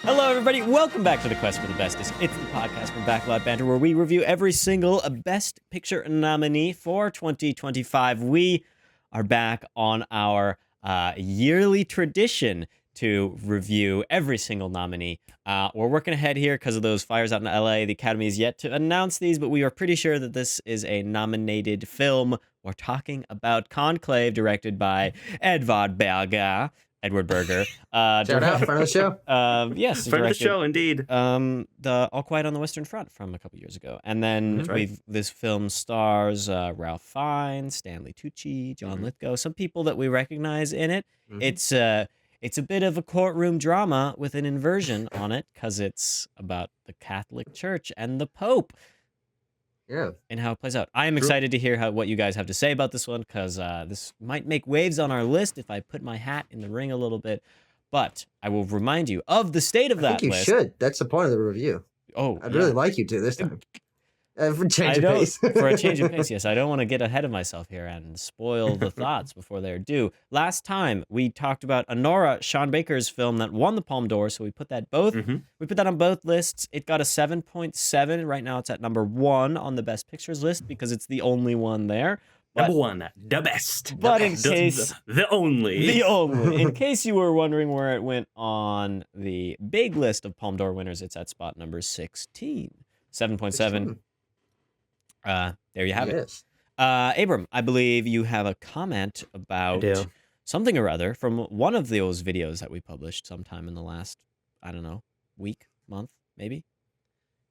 Hello, everybody. Welcome back to the Quest for the Bestest. It's the podcast from Backlot Banter, where we review every single Best Picture nominee for 2025. We are back on our yearly tradition to review every single nominee. We're working ahead here because of those fires out in LA. The Academy is yet to announce these, but we are pretty sure that this is a nominated film. We're talking about Conclave, directed by Edvard Berger. Shout out, friend of the show. Yes, friend of the show, indeed. The All Quiet on the Western Front from a couple years ago, and then this film stars Ralph Fiennes, Stanley Tucci, John Lithgow, some people that we recognize in it. It's a bit of a courtroom drama with an inversion on it because it's about the Catholic Church and the Pope. Yeah, and how it plays out. I am excited to hear what you guys have to say about this one, because this might make waves on our list if I put my hat in the ring a little bit. But I will remind you of the state of that list. I think you should. That's the point of the review. Oh, I'd really like you to this time. For a change of pace. For a change of pace, yes. I don't want to get ahead of myself here and spoil the thoughts before they're due. Last time we talked about Anora, Sean Baker's film that won the Palme d'Or, so we put that we put that on both lists. It got a 7.7. Right now it's at number 1 on the Best Pictures list because it's the only one there. Number 1, the best. But in case the only. In case you were wondering where it went on the big list of Palme d'Or winners, it's at spot number 16. 7.7. There you have it. Abram, I believe you have a comment about something or other from one of those videos that we published sometime in the last, I don't know, week, month, maybe?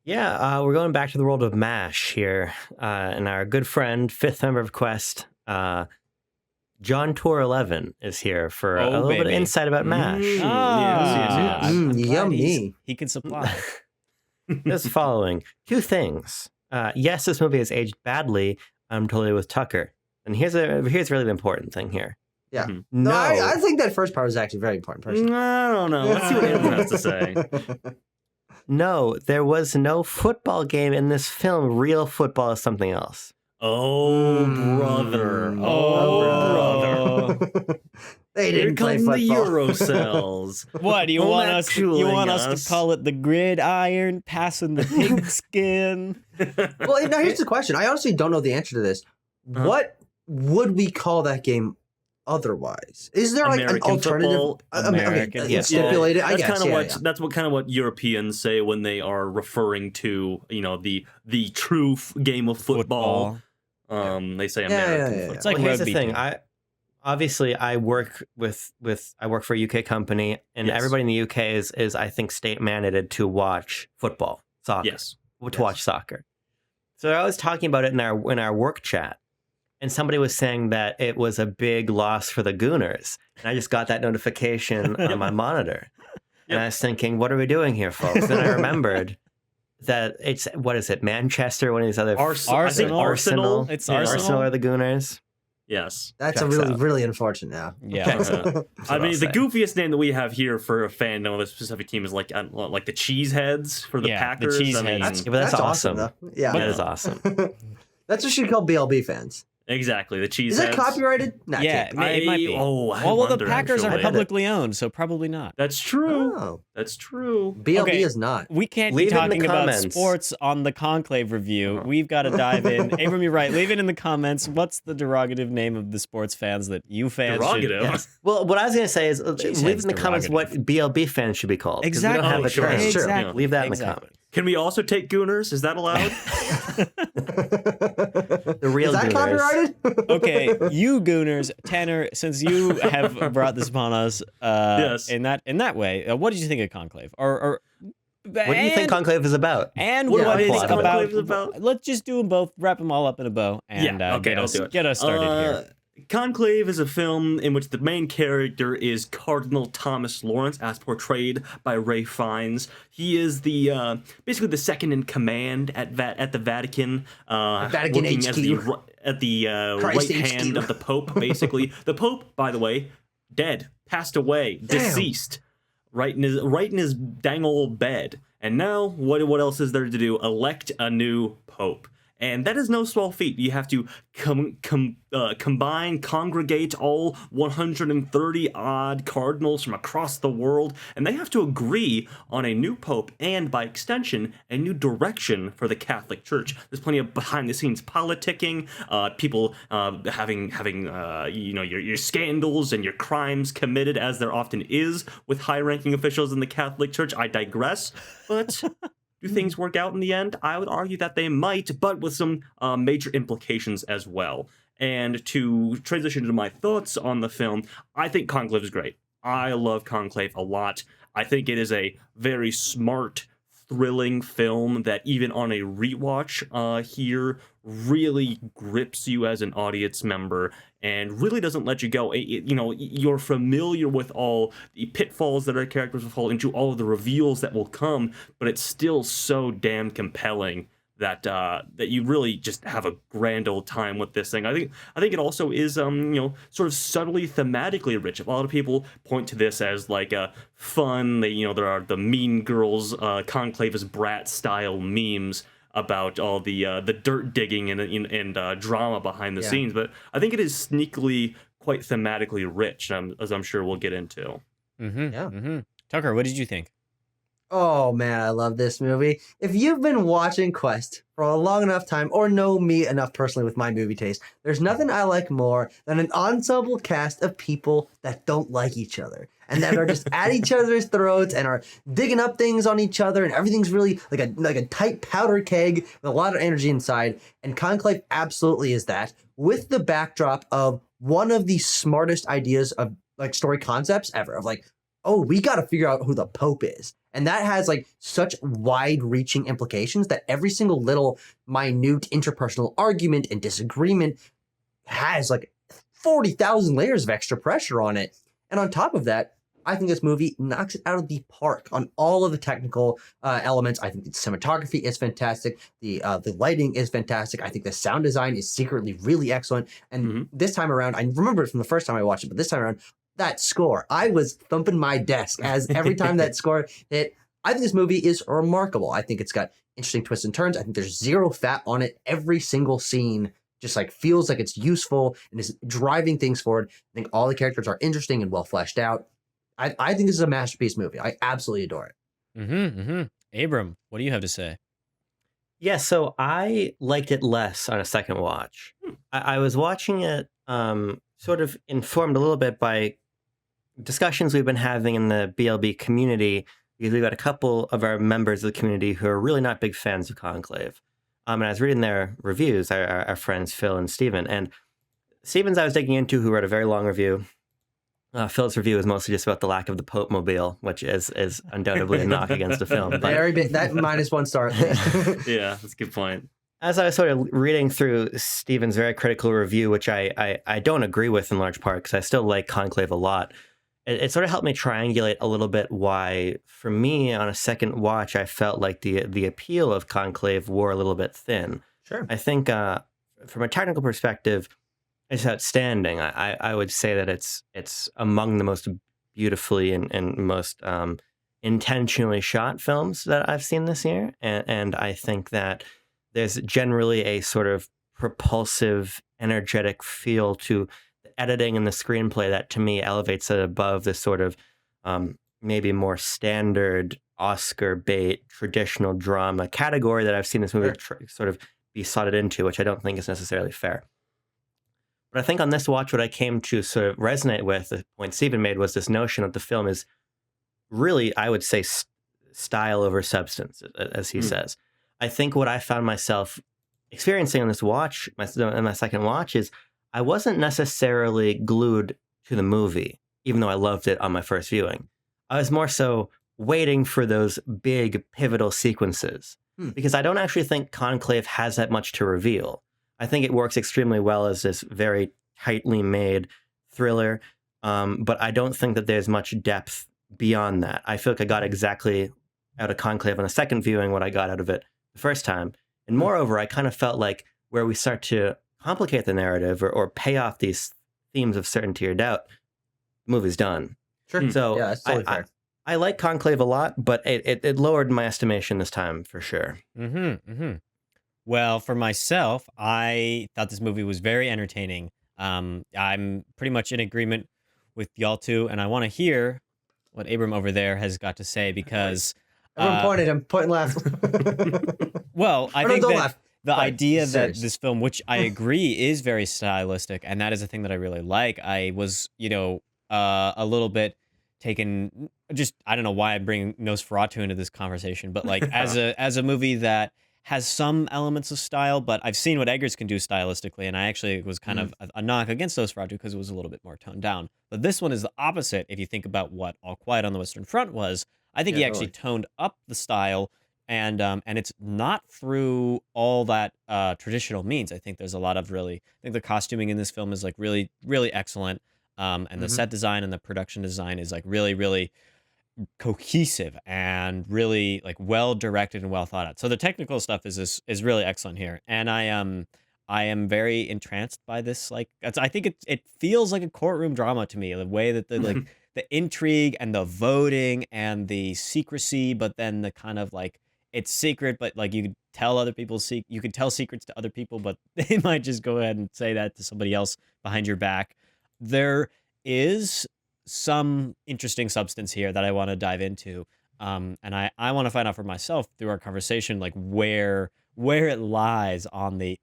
Yeah, we're going back to the world of MASH here. And our good friend, 5th member of Quest, John Tour 11 is here for a little bit of insight about MASH. Yummy. He can supply. This following 2 things. Yes, this movie has aged badly. I'm totally with Tucker. And here's really the important thing here. Yeah. No, I think that first part was actually very important, personally. I don't know. Let's see what Andrew has to say. No, there was no football game in this film. Real football is something else. Oh, brother. Oh, brother. They didn't play football. Here come the Eurocells. What, you want us to call it the gridiron, passing the pigskin? Well, now here's the question. I honestly don't know the answer to this. What would we call that game otherwise? Is there American an alternative? Football, American, yes. Stipulated. I guess. That's what Europeans say when they are referring to the true game of football. They say American football. It's like here's the rugby thing. team. Obviously, I work I work for a UK company, and everybody in the UK is I think state mandated to watch football, soccer. To watch soccer. So I was talking about it in our work chat, and somebody was saying that it was a big loss for the Gooners, and I just got that notification on my monitor, and I was thinking, what are we doing here, folks? And I remembered that it's Manchester, one of these other Arsenal. It's Arsenal are the Gooners. Yes. That's really unfortunate now. Yeah. I mean, the goofiest name that we have here for a fandom of a specific team is like the Cheeseheads for the Packers. The Cheeseheads. That's awesome. Yeah. That is awesome. That's what you should call BLB fans. Exactly, the Cheeseheads. Is that copyrighted? It might be. Well, the Packers are publicly owned, so probably not. That's true. Oh. That's true. BLB is not. We can't be talking about sports on the Conclave review. We've got to dive in. Abram, you're right. Leave it in the comments. What's the derogative name of the sports fans that you fans derogative? Yes. Well, what I was going to say is leave in the comments what BLB fans should be called. Exactly. We don't have a term. Exactly. Leave that in the comments. Can we also take Gooners? Is that allowed? The real Is that Gooners. copyrighted? Okay, you Gooners, Tanner, since you have brought this upon us in that way, what did you think of Conclave? Or what do you think Conclave is about? And what what do is I think Conclave is about? Let's just do them both, wrap them all up in a bow, and get us started here. Conclave is a film in which the main character is Cardinal Thomas Lawrence, as portrayed by Ray Fiennes. He is the basically the second in command at the Vatican, Vatican working HQ. at the right hand of the Pope. Basically, the Pope, by the way, dead, passed away, deceased, right in his dang old bed. And now, what else is there to do? Elect a new Pope. And that is no small feat. You have to congregate all 130 odd cardinals from across the world, and they have to agree on a new pope and, by extension, a new direction for the Catholic Church. There's plenty of behind-the-scenes politicking, people having your scandals and your crimes committed, as there often is with high-ranking officials in the Catholic Church. I digress, but do things work out in the end? I would argue that they might, but with some major implications as well. And to transition to my thoughts on the film, I think Conclave is great. I love Conclave a lot. I think it is a very smart, thrilling film that even on a rewatch here really grips you as an audience member and really doesn't let you go. You're familiar with all the pitfalls that our characters will fall into, all of the reveals that will come, but it's still so damn compelling that you really just have a grand old time with this thing. I think it also is sort of subtly thematically rich. A lot of people point to this as like a fun. There are the Mean Girls, Conclave as brat style memes about all the dirt digging and drama behind the scenes, but I think it is sneakily quite thematically rich, as I'm sure we'll get into. Mm-hmm. Yeah. Mm-hmm. Tucker, what did you think? Oh man, I love this movie. If you've been watching Quest for a long enough time or know me enough personally with my movie taste, there's nothing I like more than an ensemble cast of people that don't like each other and that are just at each other's throats and are digging up things on each other, and everything's really like a tight powder keg with a lot of energy inside. And Conclave absolutely is that, with the backdrop of one of the smartest ideas of like story concepts ever, of like, oh, we got to figure out who the Pope is. And that has like such wide-reaching implications that every single little minute interpersonal argument and disagreement has like 40,000 layers of extra pressure on it. And on top of that, I think this movie knocks it out of the park on all of the technical elements. I think the cinematography is fantastic. The lighting is fantastic. I think the sound design is secretly really excellent. And this time around, I remember it from the first time I watched it, but this time around, that score, I was thumping my desk as every time that score hit. I think this movie is remarkable. I think it's got interesting twists and turns. I think there's zero fat on it. Every single scene just like feels like it's useful and is driving things forward. I think all the characters are interesting and well fleshed out. I think this is a masterpiece movie. I absolutely adore it. Abram, what do you have to say? Yeah, so I liked it less on a second watch. I was watching it sort of informed a little bit by discussions we've been having in the BLB community, because we've got a couple of our members of the community who are really not big fans of Conclave. And I was reading their reviews, our friends Phil and Steven. And Steven's I was digging into, who wrote a very long review. Phil's review is mostly just about the lack of the Pope mobile, which is undoubtedly a knock against the film. But very big, that -1 star at least. Yeah, that's a good point. As I was sort of reading through Steven's very critical review, which I don't agree with in large part because I still like Conclave a lot, it sort of helped me triangulate a little bit why, for me, on a second watch, I felt like the appeal of Conclave wore a little bit thin. Sure. I think from a technical perspective, it's outstanding. I would say that it's among the most beautifully and most intentionally shot films that I've seen this year. And I think that there's generally a sort of propulsive, energetic feel to the editing and the screenplay that, to me, elevates it above this sort of maybe more standard Oscar bait traditional drama category that I've seen this movie sort of be slotted into, which I don't think is necessarily fair. But I think on this watch, what I came to sort of resonate with, the point Stephen made, was this notion that the film is really, I would say, style over substance, as he says. I think what I found myself experiencing on this watch, in my second watch, is I wasn't necessarily glued to the movie, even though I loved it on my first viewing. I was more so waiting for those big pivotal sequences, because I don't actually think Conclave has that much to reveal. I think it works extremely well as this very tightly made thriller, but I don't think that there's much depth beyond that. I feel like I got exactly out of Conclave on the second viewing what I got out of it the first time. And moreover, I kind of felt like where we start to complicate the narrative or pay off these themes of certainty or doubt, the movie's done. Sure. So yeah, that's totally fair. I like Conclave a lot, but it lowered my estimation this time for sure. Well, for myself, I thought this movie was very entertaining. I'm pretty much in agreement with y'all too, and I want to hear what Abram over there has got to say because, Everyone point at him, point and laugh. well, I Or no, think don't that laugh. the Right, idea that serious. this film, which I agree is very stylistic, and that is a thing that I really like. I was, a little bit taken. Just I don't know why I bring Nosferatu into this conversation, but like as a movie that has some elements of style, but I've seen what Eggers can do stylistically, and I actually was kind of a knock against Nosferatu because it was a little bit more toned down. But this one is the opposite. If you think about what All Quiet on the Western Front was, I think Yeah, he actually toned up the style, and it's not through all that traditional means. I think there's a lot of I think the costuming in this film is like really really excellent, and the set design and the production design is like really really cohesive and really like well directed and well thought out. So the technical stuff is really excellent here, and I am very entranced by this. Like I think it feels like a courtroom drama to me. The way that the like the intrigue and the voting and the secrecy, but then the kind of like it's secret, but like you could tell other people you could tell secrets to other people, but they might just go ahead and say that to somebody else behind your back. There is some interesting substance here that I want to dive into. And I want to find out for myself through our conversation, like where it lies on the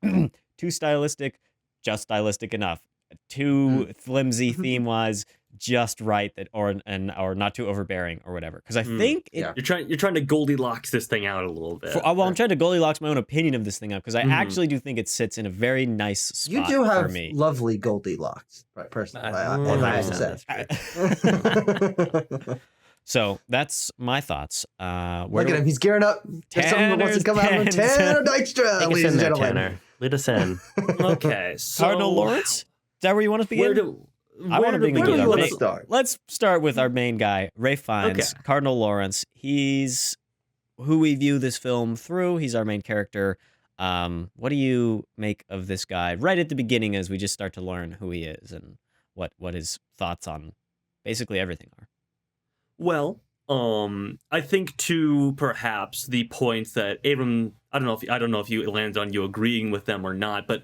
too stylistic, just stylistic enough, too flimsy theme wise, just right, that or not too overbearing or whatever. Because I think Yeah. You're trying to Goldilocks this thing out a little bit. I'm trying to Goldilocks my own opinion of this thing up because I actually do think it sits in a very nice spot You do for have me. lovely Goldilocks, right? Personally, if I have to say. So that's my thoughts. Look at him; he's gearing up. There's something that wants to come out of him. Tanner Dykstra, Take us ladies in and there, gentlemen. Tanner. Lead us in. Okay, so Cardinal Lawrence? Is that where you want us to begin? I want to begin where do with you our want to main. start? Let's start with our main guy, Ray Fiennes, Okay. Cardinal Lawrence. He's who we view this film through. He's our main character. What do you make of this guy right at the beginning as we just start to learn who he is and what his thoughts on basically everything are? Well, I think to perhaps the points that Abram, I don't know if you lands on you agreeing with them or not, but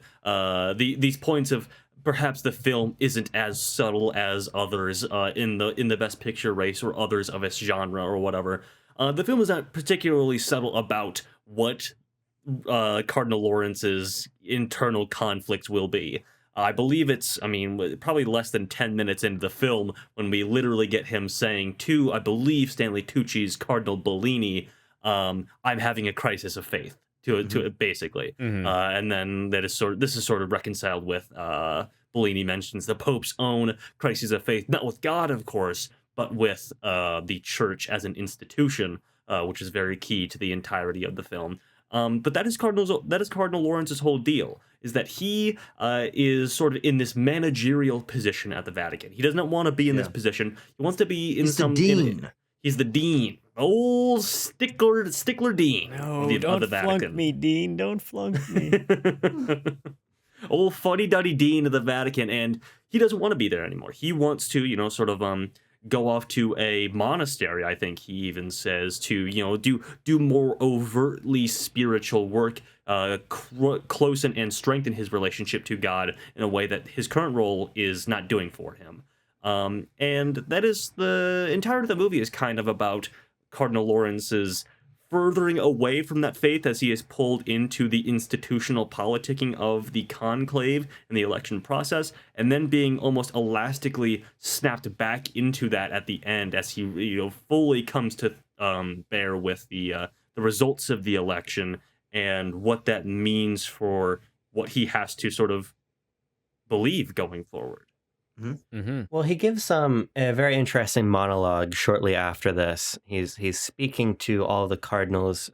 these points of perhaps the film isn't as subtle as others in the Best Picture race or others of its genre or whatever. The film is not particularly subtle about what Cardinal Lawrence's internal conflict will be. I believe probably less than 10 minutes into the film when we literally get him saying to, I believe, Stanley Tucci's Cardinal Bellini, I'm having a crisis of faith, to it basically. And then this is sort of reconciled with Bellini mentions the Pope's own crisis of faith, not with God, of course, but with the church as an institution, which is very key to the entirety of the film. But that is Cardinal Lawrence's whole deal, is that he is sort of in this managerial position at the Vatican. He does not want to be in this position. He wants to be in He's the dean. He's the dean. Old stickler dean No, of the don't Vatican. flunk me, Dean. Don't flunk me. Old fuddy-duddy dean of the Vatican, and he doesn't want to be there anymore. He wants to, sort of go off to a monastery, I think he even says, to do more overtly spiritual work, closen and strengthen his relationship to God in a way that his current role is not doing for him. And that is the entirety of the movie is kind of about Cardinal Lawrence's furthering away from that faith as he is pulled into the institutional politicking of the conclave and the election process, and then being almost elastically snapped back into that at the end as he fully comes to bear with the results of the election and what that means for what he has to sort of believe going forward. Well, he gives a very interesting monologue shortly after this. He's speaking to all the cardinals.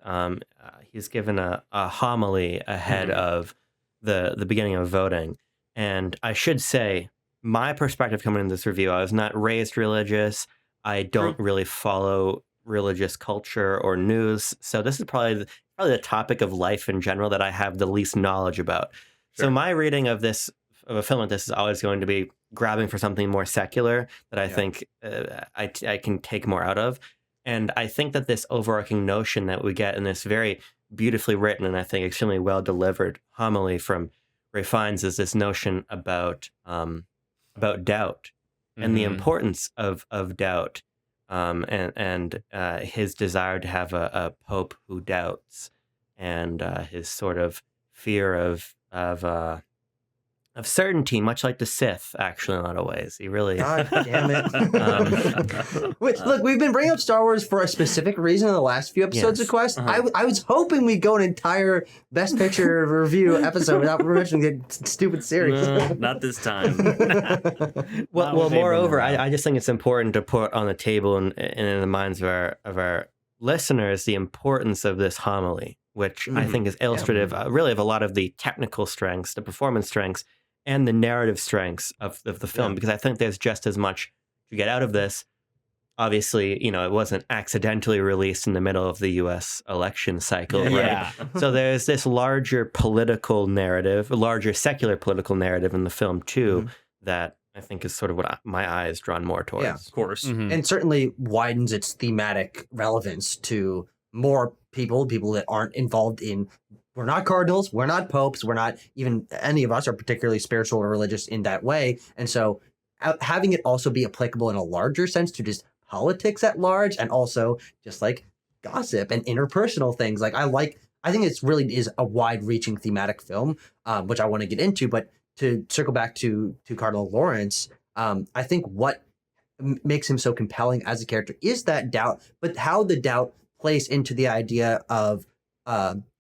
He's given a homily ahead of the beginning of voting. And I should say, my perspective coming into this review, I was not raised religious. I don't really follow religious culture or news. So this is probably the topic of life in general that I have the least knowledge about. Sure. So my reading of a film like this is always going to be grabbing for something more secular that I think I can take more out of. And I think that this overarching notion that we get in this very beautifully written and I think extremely well delivered homily from Ray Fiennes is this notion about doubt and the importance of doubt, and his desire to have a pope who doubts, and his sort of fear of certainty, much like the Sith, actually, in a lot of ways. He really... God damn it. Wait, look, we've been bringing up Star Wars for a specific reason in the last few episodes of Quest. I was hoping we'd go an entire Best Picture review episode without mentioning the stupid series. No, not this time. well, moreover, I just think it's important to put on the table and in the minds of our listeners the importance of this homily, which I think is illustrative, really, of a lot of the technical strengths, the performance strengths, and the narrative strengths of the film, because I think there's just as much to get out of this. Obviously, it wasn't accidentally released in the middle of the U.S. election cycle, right? Yeah. So there's this larger political narrative, a larger secular political narrative in the film, too, that I think is sort of what my eye is drawn more towards. Yeah, of course. And certainly widens its thematic relevance to more people that aren't involved in... We're not cardinals, we're not popes, we're not even... Any of us are particularly spiritual or religious in that way. And so having it also be applicable in a larger sense to just politics at large, and also just like gossip and interpersonal things. Like I think it's really is a wide-reaching thematic film, which I want to get into. But to circle back to Cardinal Lawrence, I think what makes him so compelling as a character is that doubt, but how the doubt plays into the idea of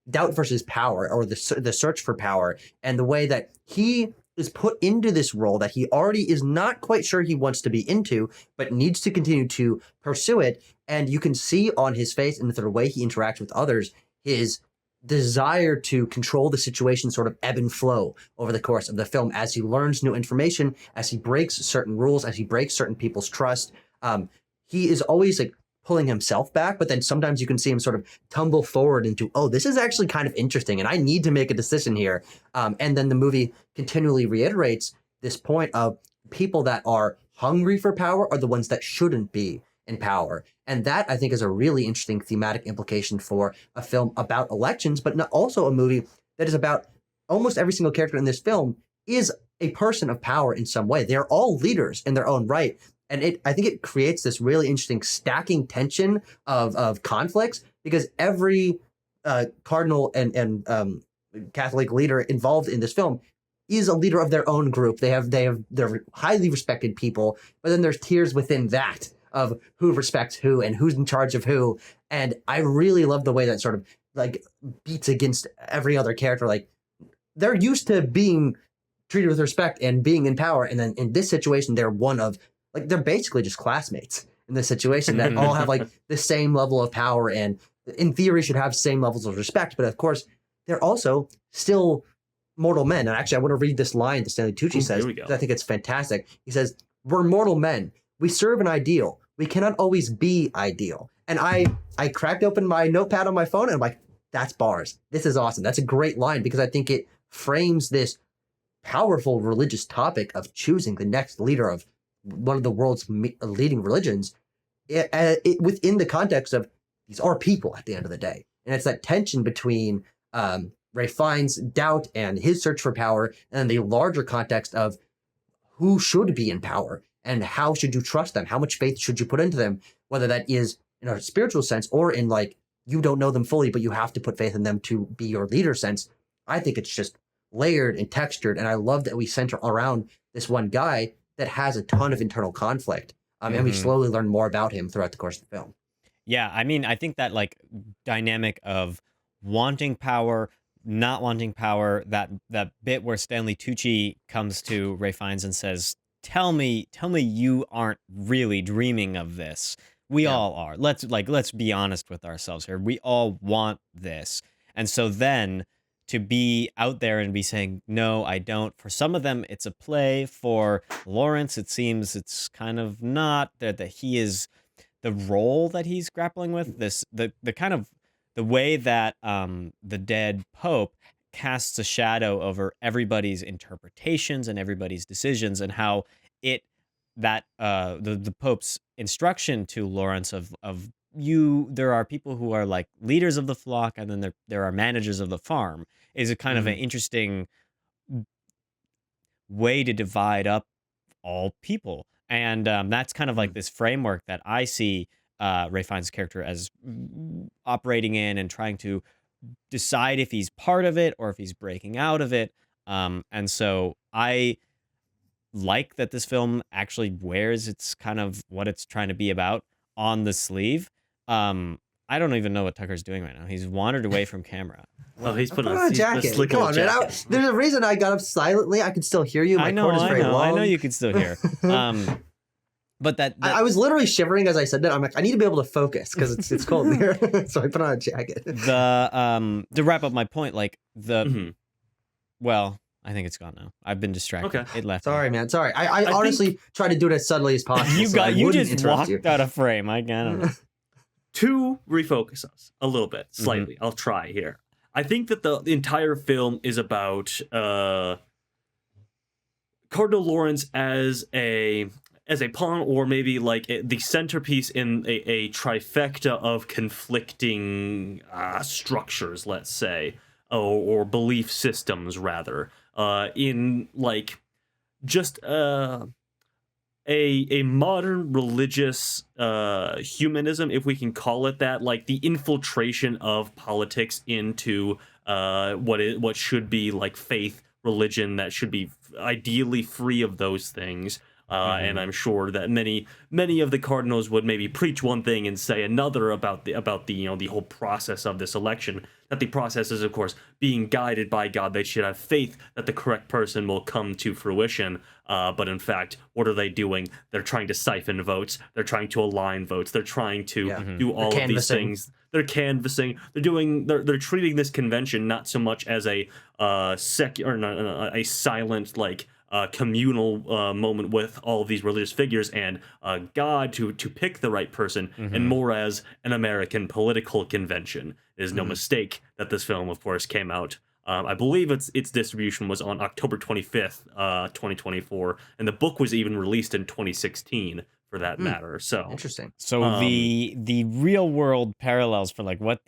doubt versus power, or the search for power, and the way that he is put into this role that he already is not quite sure he wants to be into, but needs to continue to pursue it. And you can see on his face and the way he interacts with others, his desire to control the situation sort of ebb and flow over the course of the film as he learns new information, as he breaks certain rules, as he breaks certain people's trust. He is always like pulling himself back, but then sometimes you can see him sort of tumble forward into, oh, this is actually kind of interesting and I need to make a decision here. And then the movie continually reiterates this point of people that are hungry for power are the ones that shouldn't be in power. And that, I think, is a really interesting thematic implication for a film about elections, but not also a movie that is about almost every single character in this film is a person of power in some way. They're all leaders in their own right. And I think it creates this really interesting stacking tension of conflicts, because every cardinal and Catholic leader involved in this film is a leader of their own group. They're highly respected people, but then there's tiers within that of who respects who and who's in charge of who. And I really love the way that sort of like beats against every other character. Like, they're used to being treated with respect and being in power, and then in this situation, they're they're basically just classmates in this situation that all have like the same level of power and in theory should have same levels of respect. But of course, they're also still mortal men. And actually, I want to read this line that Stanley Tucci says, because I think it's fantastic. He says, "We're mortal men. We serve an ideal. We cannot always be ideal." And I cracked open my notepad on my phone and I'm like, that's bars. This is awesome. That's a great line, because I think it frames this powerful religious topic of choosing the next leader of one of the world's leading religions within the context of these are people at the end of the day. And it's that tension between Ray Fiennes' doubt and his search for power, and the larger context of who should be in power and how should you trust them? How much faith should you put into them? Whether that is in a spiritual sense or in like, you don't know them fully, but you have to put faith in them to be your leader sense. I think it's just layered and textured. And I love that we center around this one guy that has a ton of internal conflict. And we slowly learn more about him throughout the course of the film. Yeah, I mean, I think that like dynamic of wanting power, not wanting power, that bit where Stanley Tucci comes to Ray Fiennes and says, tell me you aren't really dreaming of this. We all are. Let's be honest with ourselves here. We all want this. And so then to be out there and be saying, no, I don't. For some of them, it's a play. For Lawrence, it seems it's kind of not, that he is the role that he's grappling with, the kind of the way that the dead Pope casts a shadow over everybody's interpretations and everybody's decisions, and how the Pope's instruction to Lawrence of there are people who are like leaders of the flock, and then there are managers of the farm, is a kind of an interesting way to divide up all people. And that's kind of like this framework that I see Ray Fiennes' character as operating in, and trying to decide if he's part of it or if he's breaking out of it. And so I like that this film actually wears its kind of what it's trying to be about on the sleeve. I don't even know what Tucker's doing right now. He's wandered away from camera. Oh, he's putting on a jacket. Come on, man. There's a reason I got up silently. I could still hear you. My cord is very long. I know you can still hear. But I was literally shivering as I said that. I'm like, I need to be able to focus because it's cold in here. So I put on a jacket. To wrap up my point, like well, I think it's gone now. I've been distracted. Okay. It left. Sorry, man. Sorry. I honestly tried to do it as subtly as possible. You just walked out of frame. I don't know. To refocus us a little bit, slightly, I'll try here. I think that the entire film is about Cardinal Lawrence as a pawn, or maybe like the centerpiece in a trifecta of conflicting structures, let's say, or belief systems, rather, in like just a modern religious humanism, if we can call it that, like the infiltration of politics into what should be like faith, religion, that should be ideally free of those things. And I'm sure that many of the cardinals would maybe preach one thing and say another about the the whole process of this election. That the process is, of course, being guided by God. They should have faith that the correct person will come to fruition. But in fact, what are they doing? They're trying to siphon votes. They're trying to align votes. They're trying to do all of these things. They're canvassing. They're treating this convention not so much as a silent, like, communal moment with all of these religious figures and God to pick the right person, and more as an American political convention. It is no mistake that this film, of course, came out. I believe its distribution was on October 25th, 2024, and the book was even released in 2016, for that matter. So interesting. So the real world parallels for like what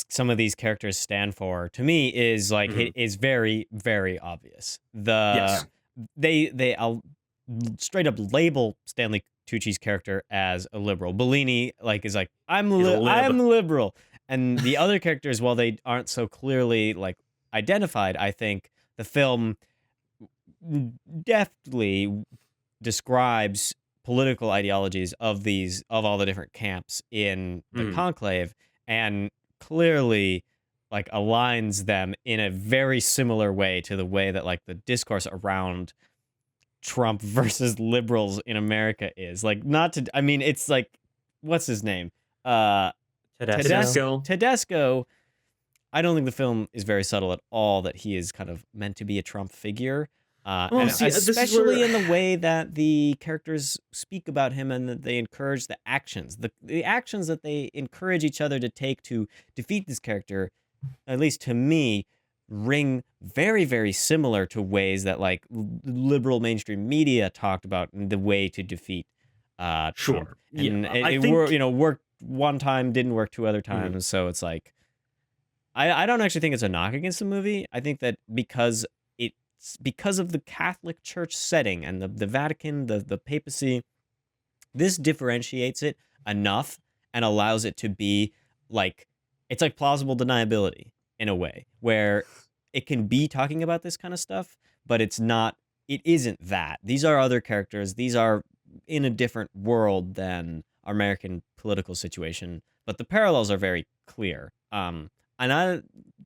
some of these characters stand for, to me, is like it is very, very obvious. They straight up label Stanley Tucci's character as a liberal. Bellini is like, I'm liberal, and the other characters, while they aren't so clearly like identified, I think the film deftly describes political ideologies of all the different camps in the Conclave, and clearly like aligns them in a very similar way to the way that like the discourse around Trump versus liberals in America is. Like, it's like, what's his name? Tedesco. I don't think the film is very subtle at all that he is kind of meant to be a Trump figure. Especially in the way that the characters speak about him, and that they encourage the actions. The actions that they encourage each other to take to defeat this character, at least to me, ring very, very similar to ways that like liberal mainstream media talked about the way to defeat Trump. And it worked one time, didn't work two other times. So it's like, I don't actually think it's a knock against the movie. I think that because of the Catholic Church setting and the Vatican, the papacy, this differentiates it enough and allows it to be like, it's like plausible deniability in a way, where it can be talking about this kind of stuff, but it isn't that. These are other characters. These are in a different world than our American political situation, but the parallels are very clear. And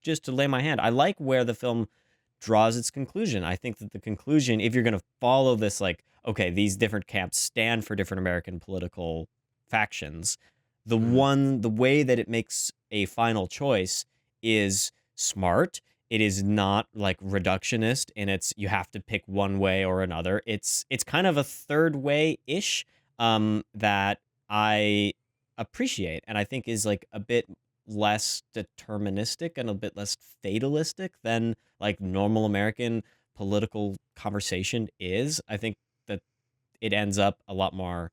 just to lay my hand, I like where the film draws its conclusion. I think that the conclusion, if you're going to follow this, like, okay, these different camps stand for different American political factions, the way that it makes a final choice is smart. It is not like reductionist, and you have to pick one way or another. It's kind of a third way-ish that I appreciate, and I think is like a bit less deterministic and a bit less fatalistic than like normal American political conversation is. I think that it ends up a lot more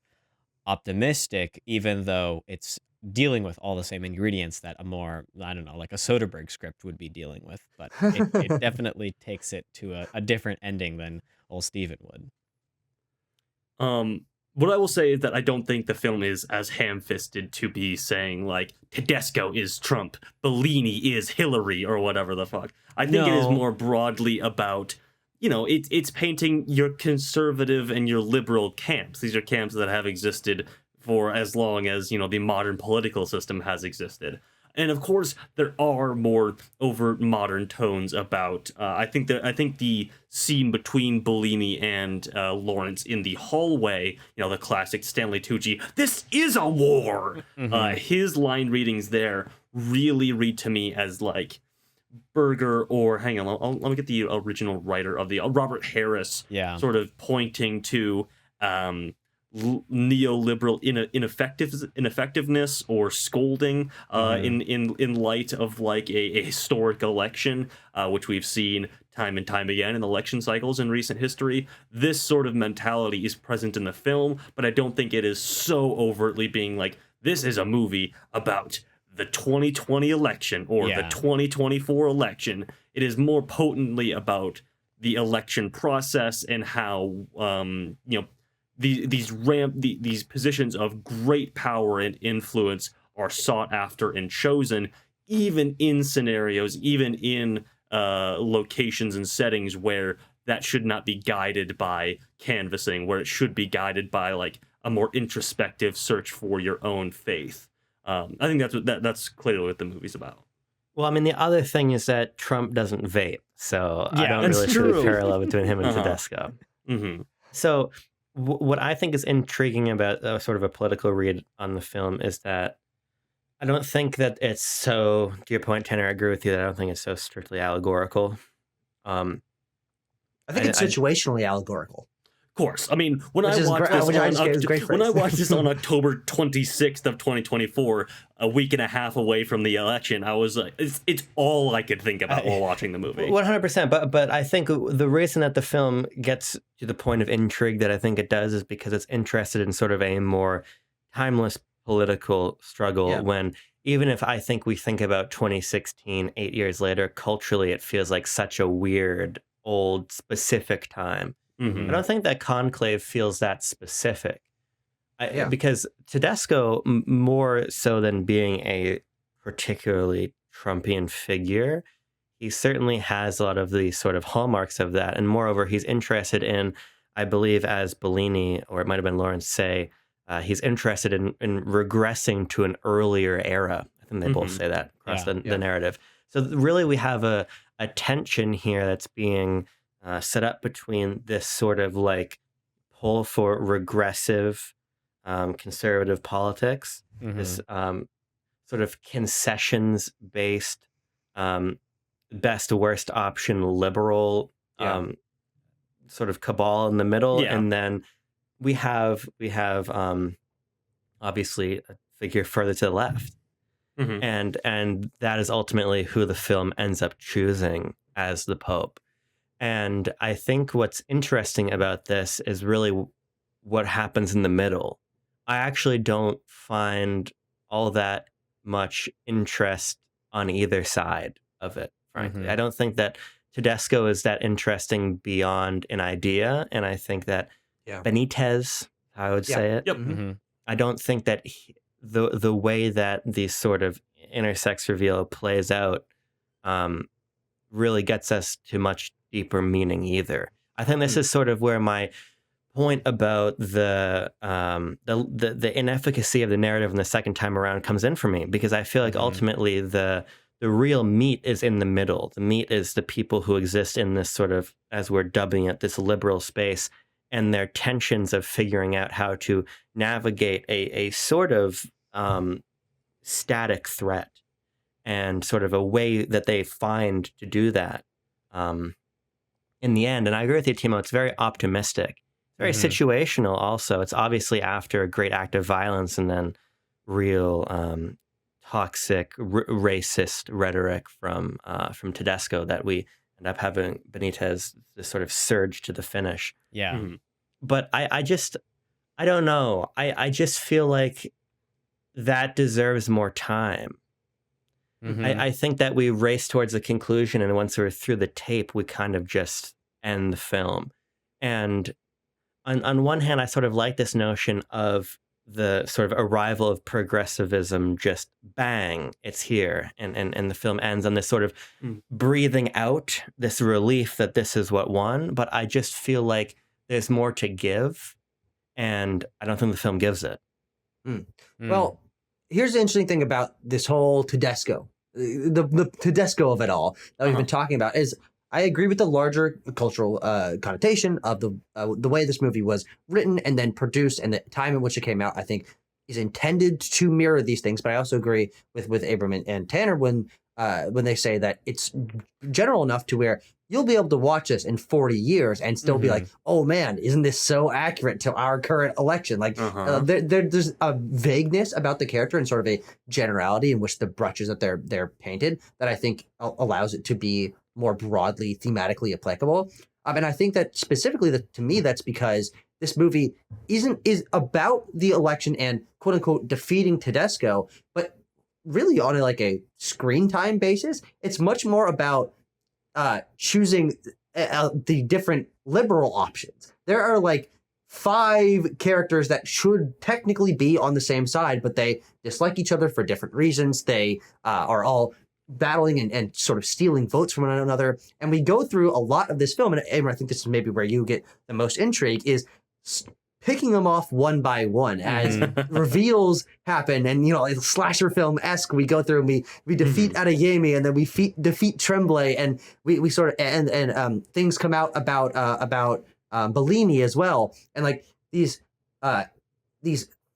optimistic, even though it's dealing with all the same ingredients that a more, I don't know, like a Soderbergh script would be dealing with, but it definitely takes it to a different ending than old Steven would. What I will say is that I don't think the film is as ham-fisted to be saying, like, Tedesco is Trump, Bellini is Hillary, or whatever the fuck. I think it is more broadly about, you know, it's painting your conservative and your liberal camps. These are camps that have existed for as long as, you know, the modern political system has existed. And of course, there are more overt modern tones about. I think the scene between Bellini and Lawrence in the hallway, you know, the classic Stanley Tucci, "This is a war." His line readings there really read to me as like Berger or hang on, let me get the original writer of the Robert Harris, sort of pointing to neoliberal ineffectiveness or scolding in light of like a historic election, which we've seen time and time again in election cycles in recent history. This sort of mentality is present in the film, but I don't think it is so overtly being like, this is a movie about the 2020 election or the 2024 election. It is more potently about the election process and how you know, these positions of great power and influence are sought after and chosen, even in scenarios, even in locations and settings where that should not be guided by canvassing, where it should be guided by like a more introspective search for your own faith. I think that's clearly what the movie's about. Well, I mean, the other thing is that Trump doesn't vape, so I don't really see the parallel between him and Tedesco. So what I think is intriguing about sort of a political read on the film is that I don't think that it's so, to your point, Tanner, I agree with you that I don't think it's so strictly allegorical. I think it's situationally allegorical. Of course. I mean, when I watched this on October 26th of 2024, a week and a half away from the election, I was like, it's all I could think about while watching the movie. 100%. But I think the reason that the film gets to the point of intrigue that I think it does is because it's interested in sort of a more timeless political struggle when, even if I think we think about 2016, 8 years later, culturally, it feels like such a weird, old, specific time. I don't think that Conclave feels that specific. Because Tedesco, more so than being a particularly Trumpian figure, he certainly has a lot of the sort of hallmarks of that. And moreover, he's interested in, I believe, as Bellini, or it might have been Lawrence, say, he's interested in regressing to an earlier era. I think they both say that across the narrative. So really we have a tension here that's being set up between this sort of like pull for regressive conservative politics, this sort of concessions-based best worst option liberal sort of cabal in the middle, and then we have obviously a figure further to the left, and that is ultimately who the film ends up choosing as the Pope. And I think what's interesting about this is really what happens in the middle. I actually don't find all that much interest on either side of it, frankly. I don't think that Tedesco is that interesting beyond an idea. And I think that Benitez, I would say it. I don't think that the way that the sort of intersex reveal plays out really gets us to much deeper meaning either. I think this is sort of where my point about the inefficacy of the narrative in the second time around comes in for me, because I feel like ultimately the real meat is in the middle. The meat is the people who exist in this sort of, as we're dubbing it, this liberal space, and their tensions of figuring out how to navigate a sort of static threat, and sort of a way that they find to do that in the end. And I agree with you, Timo, it's very optimistic, very situational also. It's obviously after a great act of violence and then real toxic, racist rhetoric from Tedesco that we end up having Benitez, this sort of surge to the finish. Yeah. But I don't know. I just feel like that deserves more time. I think that we race towards the conclusion, and once we're through the tape, we kind of just end the film. And on one hand, I sort of like this notion of the sort of arrival of progressivism, just bang, it's here. And the film ends on this sort of breathing out, this relief that this is what won. But I just feel like there's more to give, and I don't think the film gives it. Well, here's the interesting thing about this whole Tedesco, the Tedesco of it all that we've been talking about is I agree with the larger cultural connotation of the way this movie was written and then produced and the time in which it came out. I think is intended to mirror these things, but I also agree with Abram and Tanner when they say that it's general enough to where you'll be able to watch this in 40 years and still be like, oh man, isn't this so accurate to our current election? Like there's a vagueness about the character and sort of a generality in which the brushes that they're painted that I think allows it to be more broadly thematically applicable. And I think that specifically to me, that's because this movie is about the election and quote unquote defeating Tedesco, but really on a screen time basis, it's much more about choosing the different liberal options. There are 5 characters that should technically be on the same side, but they dislike each other for different reasons. They are all battling and sort of stealing votes from one another. And we go through a lot of this film, and Amber, I think this is maybe where you get the most intrigue, is picking them off one by one as reveals happen. And, slasher film-esque, we go through and we defeat Adeyemi, and then we defeat Tremblay, and we sort of, and things come out about Bellini as well. And these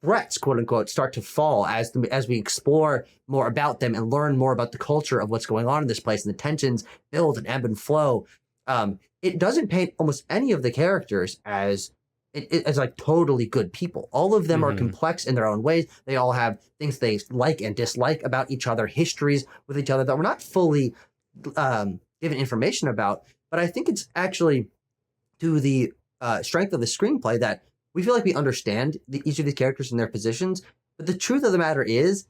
threats, quote unquote, start to fall as we explore more about them and learn more about the culture of what's going on in this place, and the tensions build and ebb and flow. It doesn't paint almost any of the characters as totally good people. All of them are complex in their own ways. They all have things they like and dislike about each other, histories with each other that we're not fully given information about. But I think it's actually to the strength of the screenplay that we feel like we understand each of these characters and their positions. But the truth of the matter is,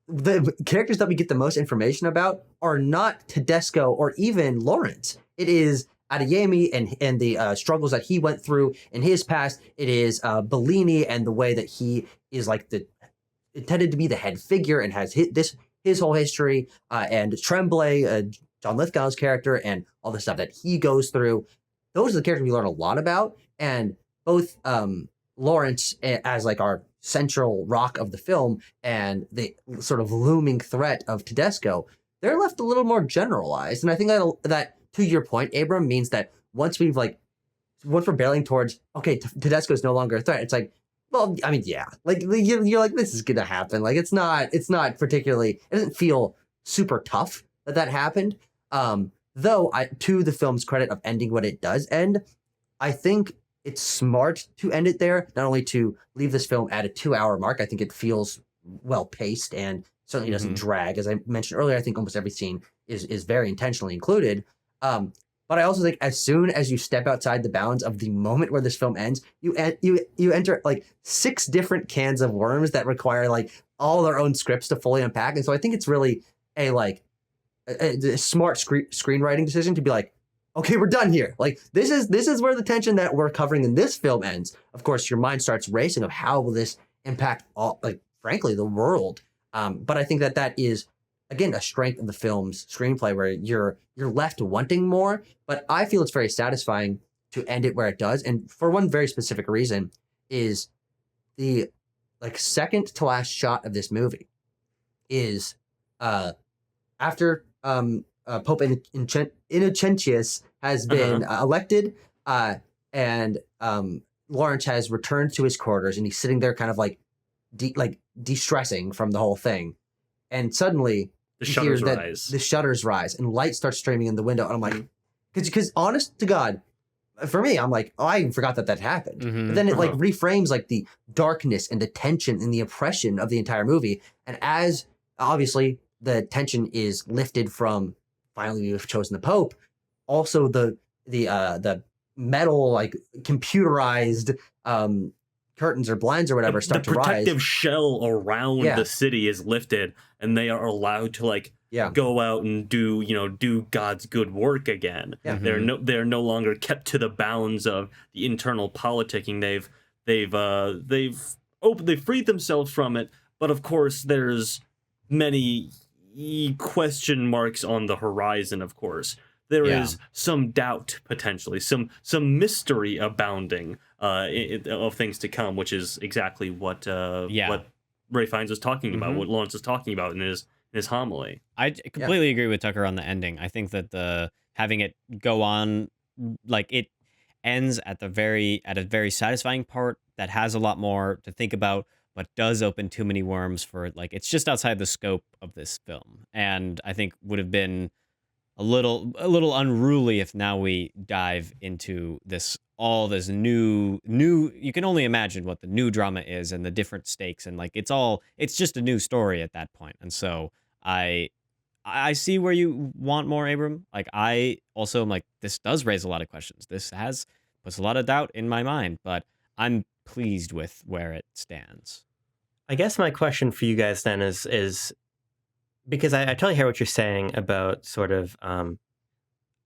the characters that we get the most information about are not Tedesco or even Lawrence. It is Adeyemi and the struggles that he went through in his past. It is Bellini and the way that he is intended to be the head figure and has his whole history, and Tremblay, John Lithgow's character, and all the stuff that he goes through. Those are the characters we learn a lot about, and both Lawrence as our central rock of the film and the sort of looming threat of Tedesco, they're left a little more generalized. And I think that to your point, Abram, means that once we're barreling towards, okay, Tedesco is no longer a threat, it's well, I mean, yeah, you're this is gonna happen. It's not particularly, it doesn't feel super tough that happened. Though to the film's credit of ending what it does end, I think it's smart to end it there, not only to leave this film at a 2-hour mark. I think it feels well paced and certainly doesn't drag. As I mentioned earlier, I think almost every scene is very intentionally included. But I also think as soon as you step outside the bounds of the moment where this film ends, you enter 6 different cans of worms that require all their own scripts to fully unpack. And so I think it's really a smart screenwriting decision to be okay, we're done here. This is where the tension that we're covering in this film ends. Of course, your mind starts racing of how will this impact all, frankly, the world. But I think that is, again, a strength of the film's screenplay where you're left wanting more. But I feel it's very satisfying to end it where it does. And for one very specific reason is the second to last shot of this movie is after Pope Innocentius has been elected, and Lawrence has returned to his quarters, and he's sitting there kind of de-stressing from the whole thing. And suddenly the shutters rise. The shutters rise and light starts streaming in the window. And I'm because honest to God, for me, I'm oh, I even forgot that happened. But then it reframes the darkness and the tension and the oppression of the entire movie. And as obviously the tension is lifted from finally we've chosen the Pope, also the metal computerized curtains or blinds or whatever start to rise. The protective shell around the city is lifted, and they are allowed to like go out and do God's good work again. Yeah. They're no longer kept to the bounds of the internal politicking. They've freed themselves from it, but of course there's many question marks on the horizon. Of course, there is some doubt, potentially some mystery abounding of things to come, which is exactly what Ray Fiennes was talking about, what Lawrence was talking about in his homily. I completely agree with Tucker on the ending. I think that having it go on, like, it ends at a very satisfying part that has a lot more to think about, but does open too many worms for, like, it's just outside the scope of this film, and I think would have been a little unruly if now we dive into all this new. You can only imagine what the new drama is and the different stakes, and like it's just a new story at that point. And so I see where you want more, Abram. Like, I also am like, this does raise a lot of questions. This puts a lot of doubt in my mind, but I'm pleased with where it stands. I guess my question for you guys then is because I totally hear what you're saying about sort of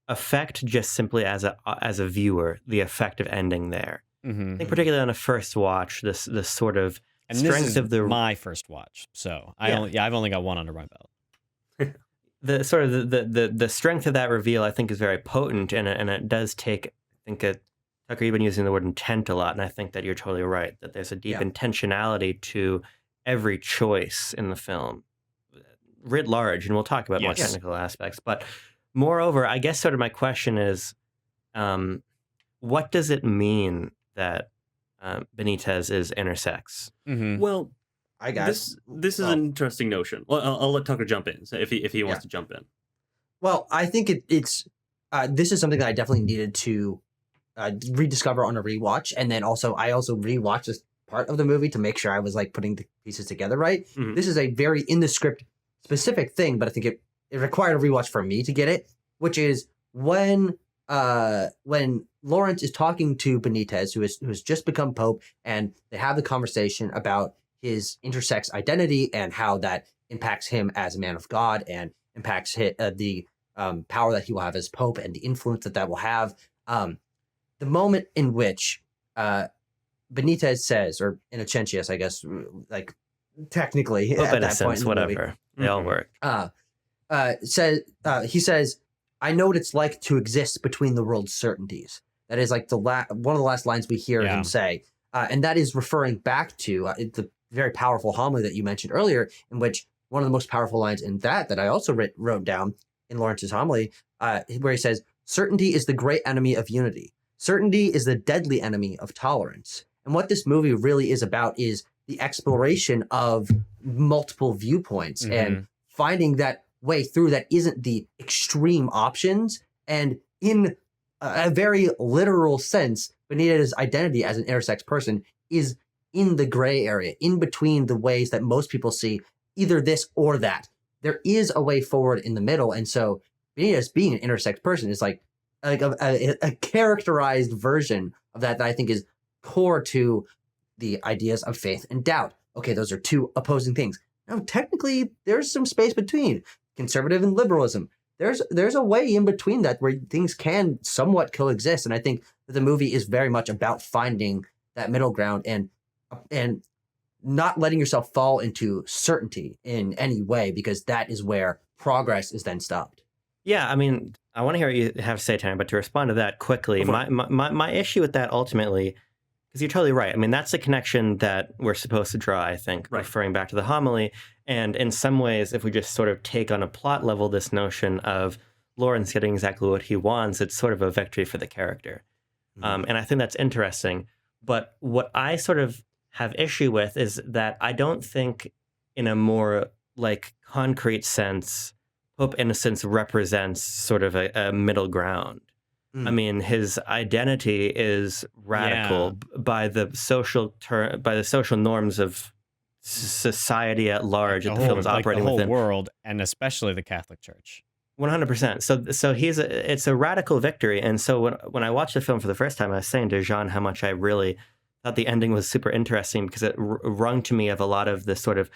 affect just simply as a viewer, the effect of ending there. I think particularly on a first watch, this sort of and strength of my first watch, so I've only got one under my belt. The sort of the strength of that reveal, I think, is very potent, and it does take, I think, Tucker, you've been using the word intent a lot, and I think that you're totally right, that there's a deep intentionality to every choice in the film, writ large, and we'll talk about more technical aspects. But moreover, I guess sort of my question is, what does it mean that Benitez is intersex? Well, I guess this is an interesting notion. Well, I'll let Tucker jump in if he wants to jump in. Well, I think it's this is something that I definitely needed to rediscover on a rewatch, and then I also rewatched this part of the movie to make sure I was like putting the pieces together right. This is a very in the script specific thing, but I think it required a rewatch for me to get it, which is when Lawrence is talking to Benitez, who has just become Pope, and they have the conversation about his intersex identity and how that impacts him as a man of God and impacts the power that he will have as Pope and the influence that will have. The moment in which Benitez says, or Innocentius, I guess, like technically Pope at that point in the whatever, they all work. He says, "I know what it's like to exist between the world's certainties." That is like one of the last lines we hear him say, and that is referring back to the very powerful homily that you mentioned earlier, in which one of the most powerful lines in that I also wrote down in Lawrence's homily, where he says, "Certainty is the great enemy of unity. Certainty is the deadly enemy of tolerance." And what this movie really is about is the exploration of multiple viewpoints and finding that way through that isn't the extreme options. And in a very literal sense, Benitez's identity as an intersex person is in the gray area, in between the ways that most people see either this or that. There is a way forward in the middle. And so Benitez being an intersex person is like a characterized version of that I think is core to the ideas of faith and doubt. Okay, those are two opposing things. Now, technically, there's some space between conservative and liberalism. There's a way in between that where things can somewhat coexist. And I think that the movie is very much about finding that middle ground and not letting yourself fall into certainty in any way, because that is where progress is then stopped. Yeah, I mean, I want to hear what you have to say, Tanner, but to respond to that quickly, my issue with that ultimately, because you're totally right. I mean, that's the connection that we're supposed to draw, I think, referring back to the homily. And in some ways, if we just sort of take on a plot level this notion of Lawrence getting exactly what he wants, it's sort of a victory for the character. And I think that's interesting. But what I sort of have issue with is that I don't think in a more like concrete sense, Pope Innocence represents sort of a middle ground. I mean, his identity is radical by the social norms of society at large that the film is operating within. The whole world, and especially the Catholic Church. 100%. So it's a radical victory. And so when I watched the film for the first time, I was saying to Jean how much I really thought the ending was super interesting because it rung to me of a lot of the sort of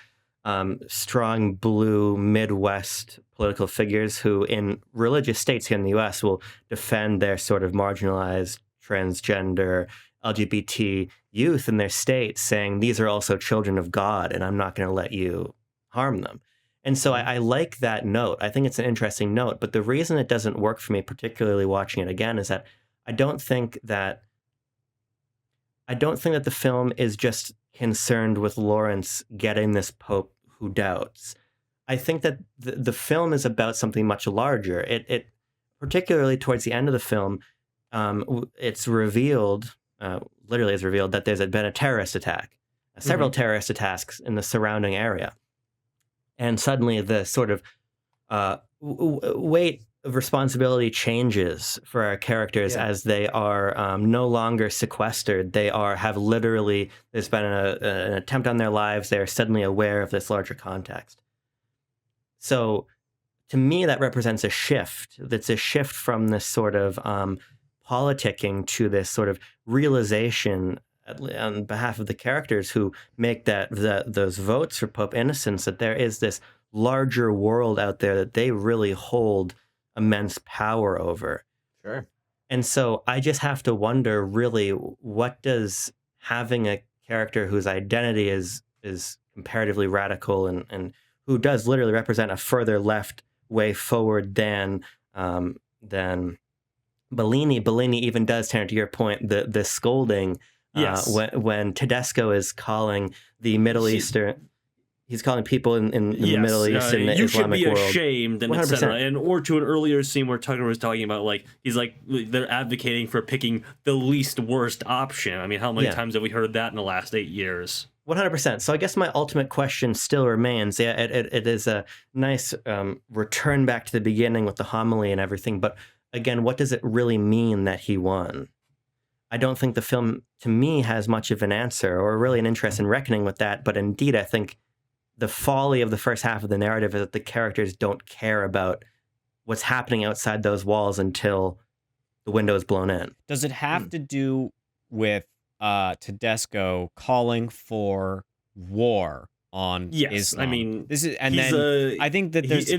strong blue Midwest political figures who in religious states here in the US will defend their sort of marginalized transgender LGBT youth in their state, saying these are also children of God and I'm not going to let you harm them. And so I like that note. I think it's an interesting note, but the reason it doesn't work for me, particularly watching it again, is that I don't think that the film is just concerned with Lawrence getting this pope who doubts. I think that the film is about something much larger. It particularly towards the end of the film, it's revealed, literally is revealed, that there's been a terrorist attack, several terrorist attacks in the surrounding area. And suddenly the sort of weight of responsibility changes for our characters as they are no longer sequestered. They have literally, there's been an attempt on their lives. They're suddenly aware of this larger context. So to me, that represents a shift. That's a shift from this sort of politicking to this sort of realization on behalf of the characters who make those votes for Pope Innocence, that there is this larger world out there that they really hold immense power over. Sure. And so I just have to wonder, really, what does having a character whose identity is comparatively radical and who does literally represent a further left way forward than Bellini. Bellini even does turn, to your point, the scolding. Yes. When Tedesco is calling the Middle Eastern, he's calling people in the Middle East and the Islamic world. You should be ashamed, and 100%. etc. And or to an earlier scene where Tucker was talking about, like, he's like, they're advocating for picking the least worst option. I mean, how many times have we heard that in the last 8 years? 100%. So I guess my ultimate question still remains. Yeah, it is a nice return back to the beginning with the homily and everything. But again, what does it really mean that he won? I don't think the film, to me, has much of an answer or really an interest in reckoning with that. But indeed, I think the folly of the first half of the narrative is that the characters don't care about what's happening outside those walls until the window is blown in. Does it have to do with Tedesco calling for war on Islam? I mean, this is, and then I think that there's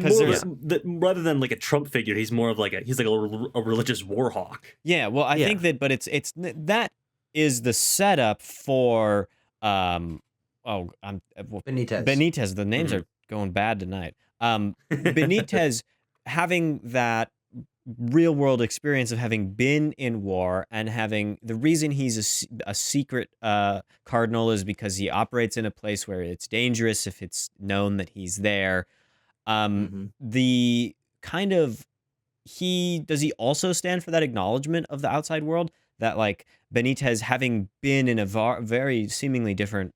rather than like a Trump figure, he's more of like a religious war hawk. Yeah, well, I think that, but it's that is the setup for Benitez. Benitez. The names are going bad tonight. Benitez having that real world experience of having been in war and having the reason he's a secret cardinal is because he operates in a place where it's dangerous if it's known that he's there. The kind of does he also stand for that acknowledgement of the outside world that, like, Benitez, having been in a very seemingly different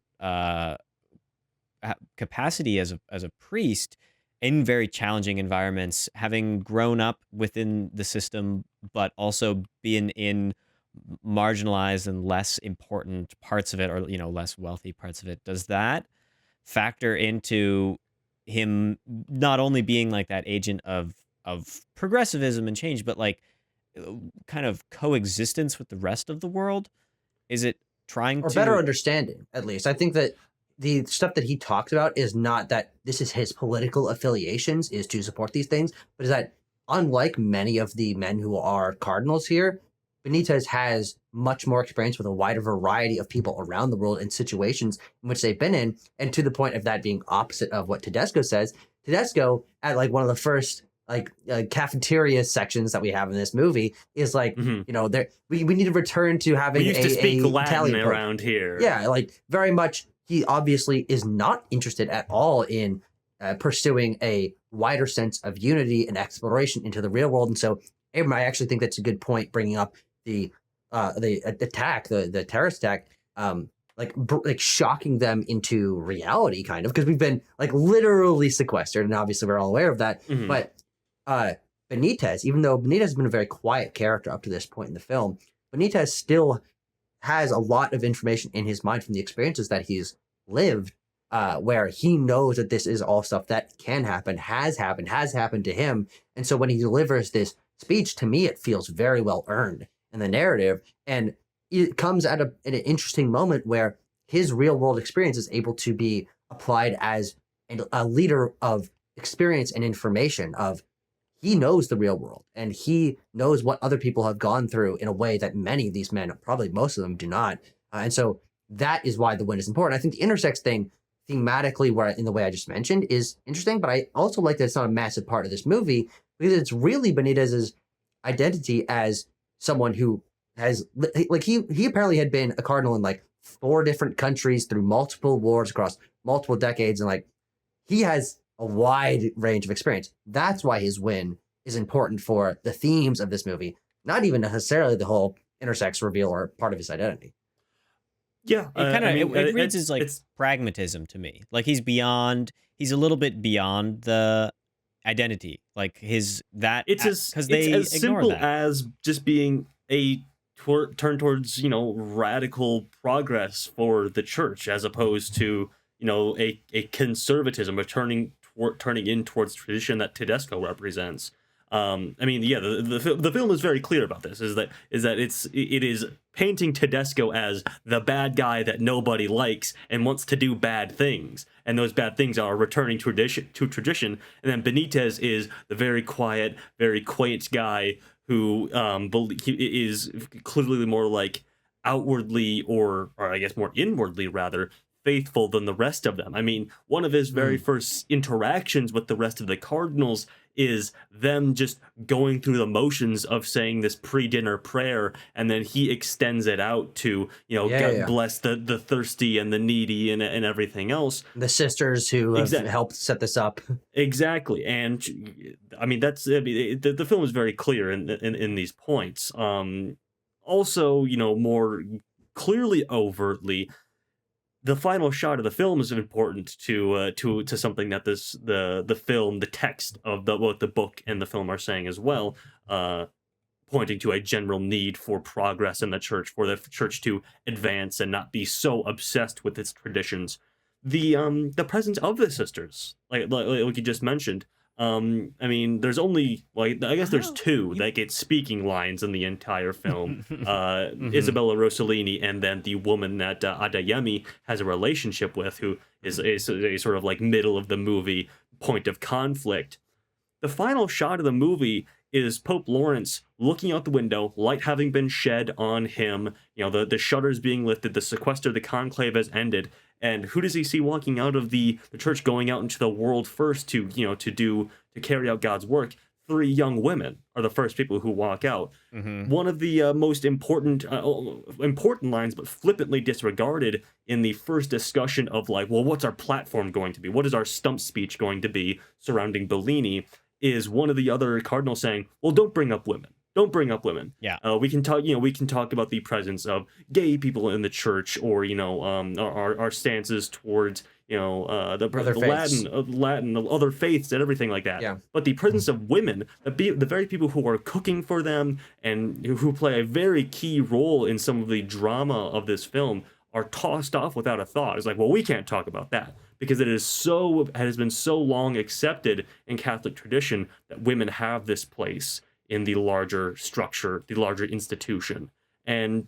capacity as a priest in very challenging environments, having grown up within the system, but also being in marginalized and less important parts of it, or less wealthy parts of it, does that factor into him not only being like that agent of progressivism and change, but like kind of coexistence with the rest of the world? Is it trying or to better understanding? At least I think that the stuff that he talks about is not that this is his political affiliations is to support these things, but is that unlike many of the men who are cardinals here, Benitez has much more experience with a wider variety of people around the world in situations in which they've been in. And to the point of that being opposite of what Tedesco says, Tedesco at like one of the first cafeteria sections that we have in this movie is like, there we need to return to having we used to speak Latin Italian around here. Yeah, like very much. He obviously is not interested at all in pursuing a wider sense of unity and exploration into the real world. And so, Abram, I actually think that's a good point, bringing up the attack, the terrorist attack, like shocking them into reality, kind of, because we've been like literally sequestered, and obviously we're all aware of that. But Benitez, even though Benitez has been a very quiet character up to this point in the film, Benitez still has a lot of information in his mind from the experiences that he's lived, where he knows that this is all stuff that can happen, has happened to him. And so when he delivers this speech, to me, it feels very well earned in the narrative. And it comes at an interesting moment where his real world experience is able to be applied as a leader of experience and information. Of he knows the real world and he knows what other people have gone through in a way that many of these men, probably most of them, do not. And so that is why the win is important. I think the intersex thing, thematically, where in the way I just mentioned, is interesting, but I also like that it's not a massive part of this movie because it's really Benitez's identity as someone who has, like, he apparently had been a cardinal in like 4 different countries through multiple wars across multiple decades, and like he has a wide range of experience. That's why his win is important for the themes of this movie, not even necessarily the whole intersex reveal or part of his identity. Yeah, it kind of it reads it's as like pragmatism to me. Like he's a little bit beyond the identity. Like it's as simple that. as just being a turn towards, you know, radical progress for the church, as opposed to, you know, a conservatism, a turning in towards tradition that Tedesco represents. I mean, yeah, the film is very clear about this. Is that it is painting Tedesco as the bad guy that nobody likes and wants to do bad things, and those bad things are returning tradition. And then Benitez is the very quiet, very quaint guy who is clearly more like outwardly or I guess more inwardly rather faithful than the rest of them. I mean, one of his very first interactions with the rest of the cardinals is them just going through the motions of saying this pre-dinner prayer, and then he extends it out to, you know, God bless the thirsty and the needy and everything else. The sisters who have helped set this up. Exactly. And I mean, the film is very clear in these points. Also, you know, more clearly, overtly, the final shot of the film is important to something that the film, the text of both the book and the film are saying as well, pointing to a general need for progress in the church, for the church to advance and not be so obsessed with its traditions. The presence of the sisters, like you just mentioned. I mean, there's only, like, I guess there's 2 that get speaking lines in the entire film. Isabella Rossellini, and then the woman that Adeyemi has a relationship with, who is a sort of like middle of the movie point of conflict. The final shot of the movie is Pope Lawrence looking out the window, light having been shed on him, you know, the shutters being lifted, the sequester, the conclave has ended. And who does he see walking out of the church, going out into the world first to, you know, to carry out God's work? 3 young women are the first people who walk out. One of the most important lines, but flippantly disregarded in the first discussion of, like, well, what's our platform going to be? What is our stump speech going to be surrounding Bellini? Is one of the other cardinals saying, well, don't bring up women. Don't bring up women. Yeah. We can talk about the presence of gay people in the church, or, you know, our stances towards, you know, the Latin, other faiths and everything like that. Yeah. But the presence of women, the very people who are cooking for them and who play a very key role in some of the drama of this film, are tossed off without a thought. It's like, well, we can't talk about that because it has been so long accepted in Catholic tradition that women have this place in the larger structure, the larger institution. And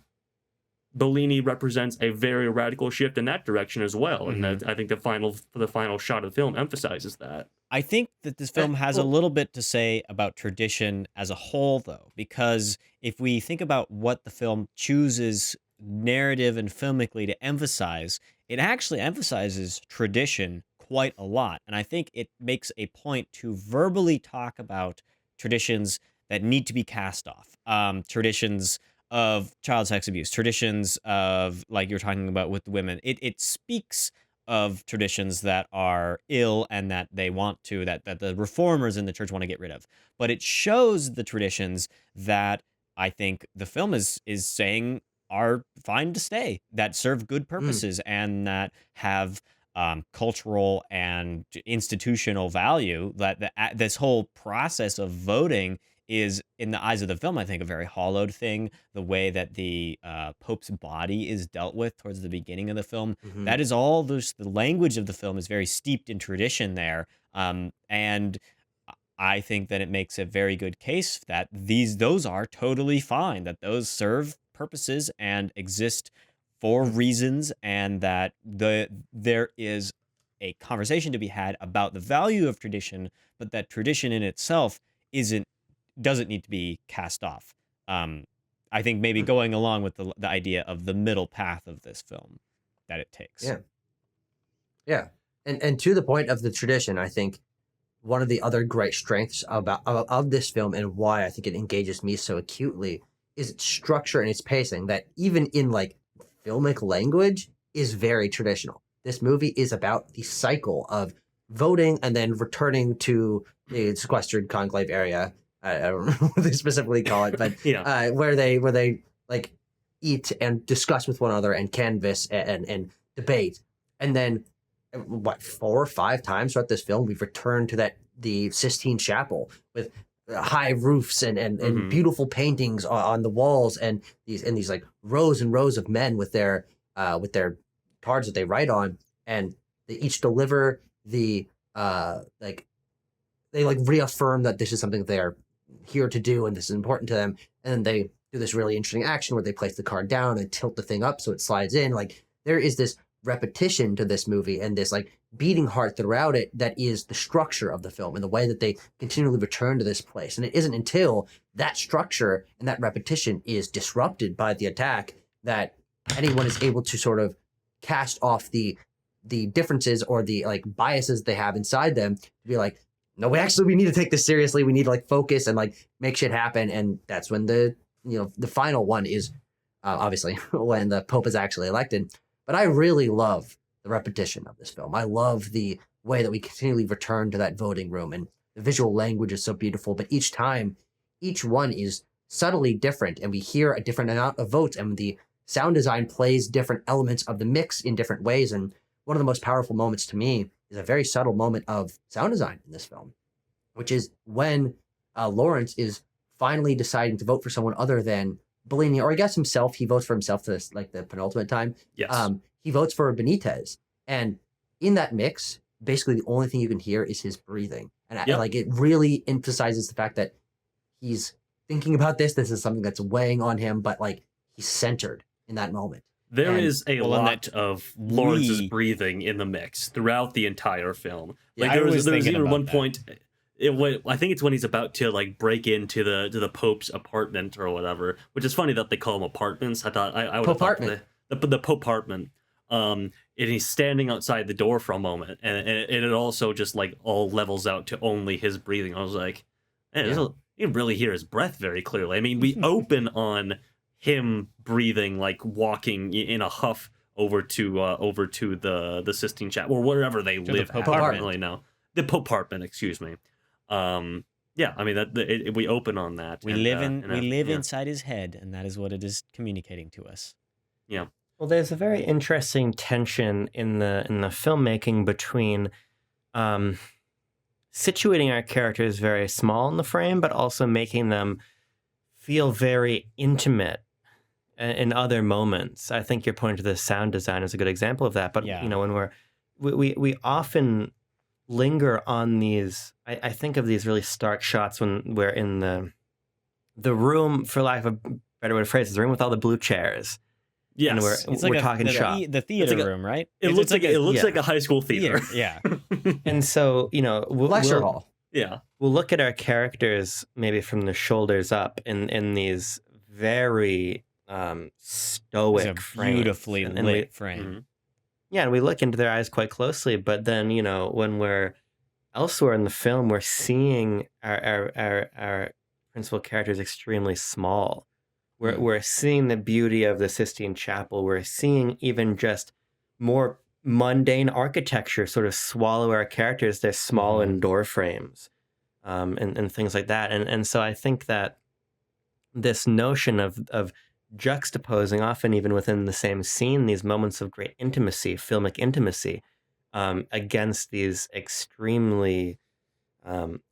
Bellini represents a very radical shift in that direction as well. And I think the final shot of the film emphasizes that. I think that this film has a little bit to say about tradition as a whole, though, because if we think about what the film chooses narrative and filmically to emphasize, it actually emphasizes tradition quite a lot. And I think it makes a point to verbally talk about traditions that need to be cast off. Traditions of child sex abuse, traditions of, like you're talking about with the women. It speaks of traditions that are ill and that they want to, that the reformers in the church want to get rid of. But it shows the traditions that I think the film is saying are fine to stay, that serve good purposes and that have cultural and institutional value. That this whole process of voting is, in the eyes of the film, I think, a very hollowed thing. The way that the Pope's body is dealt with towards the beginning of the film, that is all, the language of the film is very steeped in tradition there. And I think that it makes a very good case that those are totally fine, that those serve purposes and exist for reasons, and that there is a conversation to be had about the value of tradition, but that tradition in itself doesn't need to be cast off. I think maybe going along with the idea of the middle path of this film that it takes. Yeah. And to the point of the tradition, I think one of the other great strengths of this film, and why I think it engages me so acutely, is its structure and its pacing, that even in like filmic language is very traditional. This movie is about the cycle of voting and then returning to the sequestered conclave area. I don't know what they specifically call it, but where they like eat and discuss with one another and canvass and debate. And then 4 or 5 times throughout this film, we've returned to the Sistine Chapel with high roofs and beautiful paintings on the walls, and these like rows and rows of men with their cards that they write on, and they each deliver they reaffirm that this is something that they are here to do and this is important to them, and then they do this really interesting action where they place the card down and tilt the thing up so it slides in. Like, there is this repetition to this movie and this like beating heart throughout it that is the structure of the film and the way that they continually return to this place. And it isn't until that structure and that repetition is disrupted by the attack that anyone is able to sort of cast off the differences or the like biases they have inside them to be like, no, we need to take this seriously. We need to like focus and like make shit happen. And that's when the final one is obviously when the Pope is actually elected. But I really love the repetition of this film. I love the way that we continually return to that voting room, and the visual language is so beautiful. But each time, each one is subtly different, and we hear a different amount of votes, and the sound design plays different elements of the mix in different ways. And one of the most powerful moments to me is a very subtle moment of sound design in this film, which is when Lawrence is finally deciding to vote for someone other than Bellini, or I guess himself. He votes for himself for this, like the penultimate time. Yes. He votes for Benitez, and in that mix, basically the only thing you can hear is his breathing, and like it really emphasizes the fact that he's thinking about this. This is something that's weighing on him, but like he's centered in that moment. There is a lot of Lawrence's breathing in the mix throughout the entire film. Like there was even one point. I think it's when he's about to like break into the Pope's apartment or whatever, which is funny that they call them apartments. I thought I would have thought the Pope-partment. And he's standing outside the door for a moment, and it also just like all levels out to only his breathing. I was like, man, you can really hear his breath very clearly. I mean, we open on him breathing, like walking in a huff over to the Sistine Chapel or wherever they live. I don't really know. The Pope-partment, excuse me. Yeah, I mean we open on that. We live inside his head, and that is what it is communicating to us. Yeah. Well, there's a very interesting tension in the filmmaking between situating our characters very small in the frame, but also making them feel very intimate in other moments. I think you're pointing to the sound design as a good example of that. But when we often linger on these, I think of these really stark shots when we're in the room, for lack of a better way to phrase it, the room with all the blue chairs. Yes, and we're talking shop. The theater room, right? It looks like a high school theater. Yeah. And so, lecture hall. Yeah. We'll look at our characters maybe from the shoulders up in these very stoic frames. Beautifully lit frame. Mm-hmm. Yeah, and we look into their eyes quite closely, but then, when we're elsewhere in the film, we're seeing our principal characters extremely small. We're seeing the beauty of the Sistine Chapel. We're seeing even just more mundane architecture sort of swallow our characters. They're small in door frames and things like that. And so I think that this notion of juxtaposing, often even within the same scene, these moments of great intimacy, filmic intimacy, against these extremely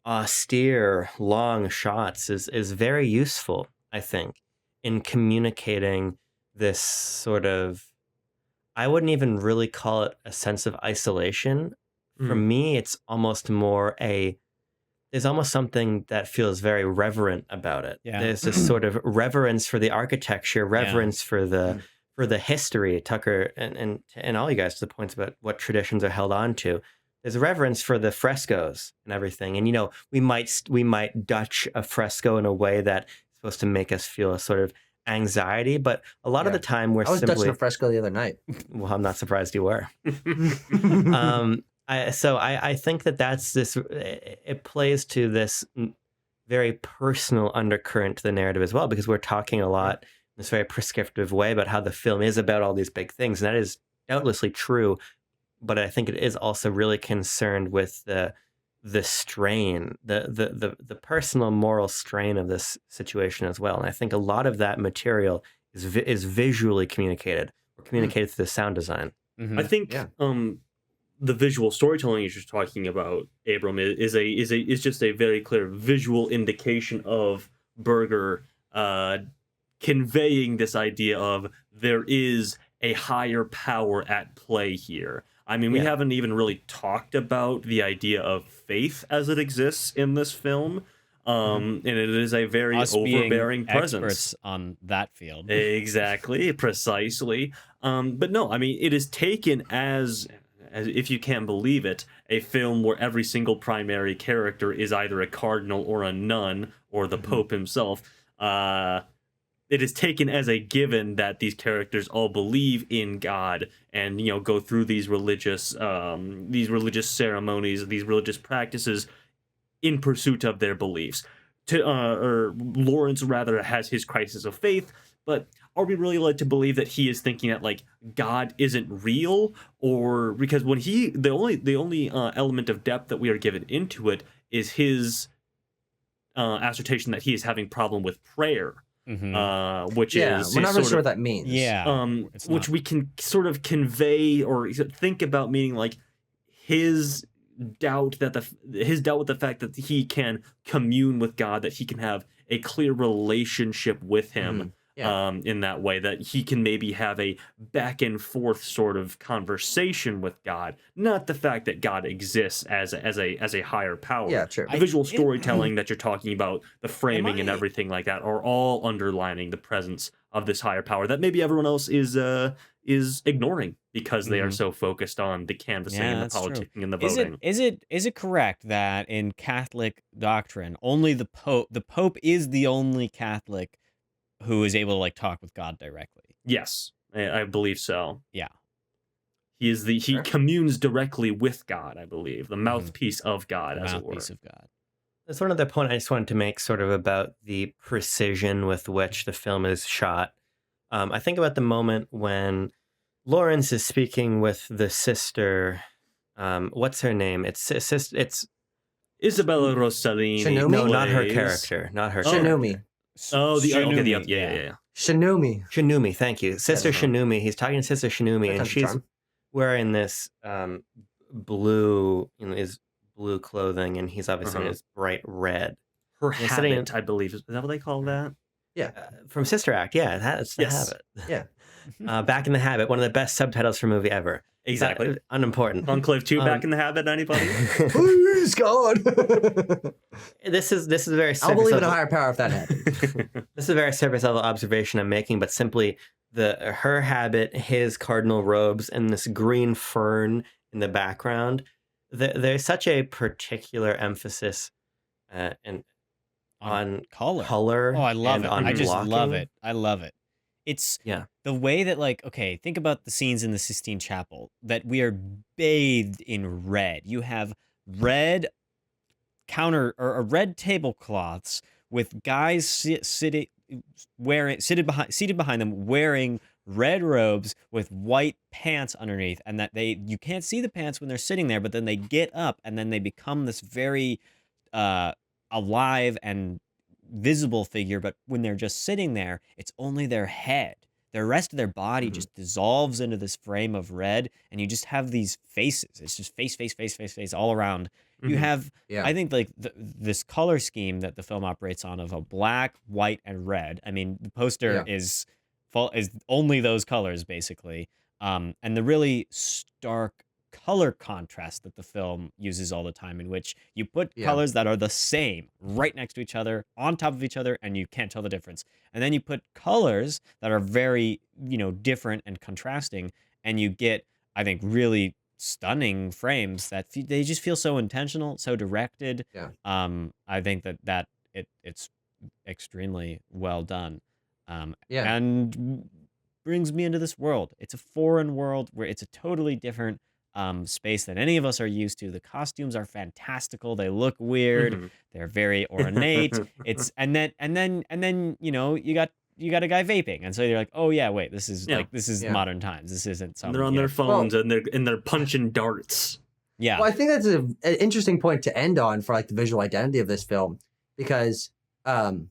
austere, long shots is very useful, I think, in communicating this sort of, I wouldn't even really call it a sense of isolation. For me, it's almost more there's almost something that feels very reverent about it. Yeah. There's this sort of reverence for the architecture, reverence for the history. Tucker and all you guys to the points about what traditions are held on to. There's a reverence for the frescoes and everything. And we might Dutch a fresco in a way that's supposed to make us feel a sort of anxiety, but a lot of the time we're I was simply Dutching a fresco the other night. Well, I'm not surprised you were. I think that's this. It plays to this very personal undercurrent to the narrative as well, because we're talking a lot in this very prescriptive way about how the film is about all these big things, and that is doubtlessly true. But I think it is also really concerned with the strain, the personal moral strain of this situation as well. And I think a lot of that material is visually communicated or communicated through the sound design. Mm-hmm. I think the visual storytelling you're talking about, Abram, is just a very clear visual indication of Berger conveying this idea of there is a higher power at play here. I mean, we haven't even really talked about the idea of faith as it exists in this film. And it is a very overbearing presence. Experts on that field. Exactly, precisely. But no, I mean, it is taken as if you can believe it, a film where every single primary character is either a cardinal or a nun or the Pope himself. It is taken as a given that these characters all believe in God and go through these religious ceremonies, these religious practices in pursuit of their beliefs. Or Lawrence rather has his crisis of faith, but are we really led to believe that he is thinking that like God isn't real? Or because when the only element of depth that we are given into it is his assertion that he is having problem with prayer. Which is we're not really sure what that means. Which we can sort of convey or think about, meaning like his doubt with the fact that he can commune with God, that he can have a clear relationship with him. In that way, that he can maybe have a back and forth sort of conversation with God, not the fact that God exists as a higher power. Yeah, true. The visual storytelling that you're talking about, the framing and everything like that, are all underlining the presence of this higher power that maybe everyone else is ignoring because they are so focused on the canvassing and the politicking and the voting. Is it correct that in Catholic doctrine, only the Pope is the only Catholic who is able to like talk with God directly? Yes, I believe so. Yeah. He communes directly with God, I believe. The mouthpiece of God, as it were. Mouthpiece of God. That's one other point I just wanted to make sort of about the precision with which the film is shot. I think about the moment when Lawrence is speaking with the sister. What's her name? It's Isabella Rossellini. Shinumi? No, not her character. Not her character. Shinumi. Shinumi, thank you. Sister Shinumi. He's talking to Sister Shinumi, and she's wearing this blue, his blue clothing, and he's obviously in his bright red. Her habit, I believe. Is that what they call that? Yeah. From Sister Act, it's the habit. Yeah. Back in the Habit, one of the best subtitles for a movie ever. Exactly. Unimportant. Conclave 2, Back in the Habit, anybody? Please, God. This is a very I'll believe in a higher power if that happens. This is a very surface level observation I'm making, but simply her habit, his cardinal robes, and this green fern in the background. There's such a particular emphasis on color. Oh, I love it. I just blocking. love it. I love it. It's the way that, like, okay, think about the scenes in the Sistine Chapel, that we are bathed in red. You have red red tablecloths with guys seated behind them wearing red robes with white pants underneath, and that you can't see the pants when they're sitting there, but then they get up and then they become this very alive and visible figure. But when they're just sitting there, it's only their head. The rest of their body just dissolves into this frame of red, and you just have these faces. It's just face all around. You have, I think, like this color scheme that the film operates on of a black, white, and red. I mean, the poster is only those colors, basically. And the really stark color contrast that the film uses all the time, in which you put Yeah. colors that are the same right next to each other, on top of each other, and you can't tell the difference. And then you put colors that are very, different and contrasting, and you get, I think, really stunning frames that they just feel so intentional, so directed. Yeah. I think that it's extremely well done. Yeah. And brings me into this world. It's a foreign world where it's a totally different space than any of us are used to. The costumes are fantastical. They look weird. Mhm. They're very ornate. And then you got a guy vaping, and so you're like, oh yeah, wait, this is Yeah. modern times. This isn't some. And they're on their phones and they're punching darts. Yeah. Well, I think that's an interesting point to end on for like the visual identity of this film, because one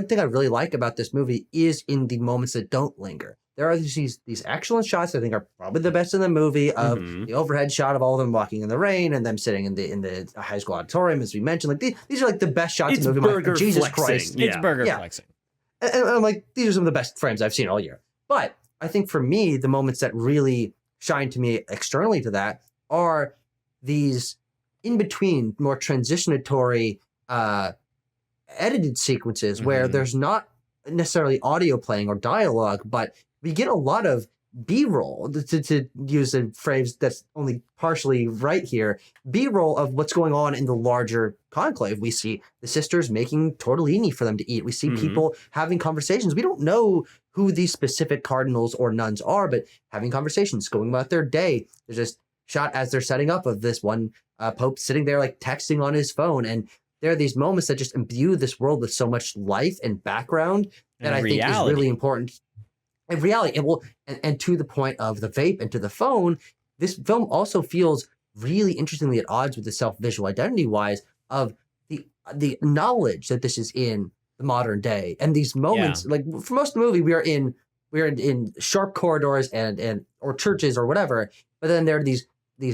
thing I really like about this movie is in the moments that don't linger. There are these excellent shots I think are probably the best in the movie, of the overhead shot of all of them walking in the rain and them sitting in the high school auditorium, as we mentioned. Like these are like the best shots in the movie. Berger Jesus flexing. Christ, It's Berger flexing. and I'm like, these are some of the best frames I've seen all year. But I think for me, the moments that really shine to me externally to that are these in between, more transitionatory edited sequences where there's not necessarily audio playing or dialogue, but we get a lot of B-roll, to use a phrase that's only partially right here, B-roll of what's going on in the larger conclave. We see the sisters making tortellini for them to eat. We see people having conversations. We don't know who these specific cardinals or nuns are, but having conversations, going about their day. There's this shot as they're setting up of this one pope sitting there like texting on his phone, and there are these moments that just imbue this world with so much life and background that I think is really important. And reality, and to the point of the vape and to the phone, this film also feels really interestingly at odds with the self-visual identity-wise of the knowledge that this is in the modern day. And these moments, like for most of the movie, we are in sharp corridors and or churches or whatever, but then there are these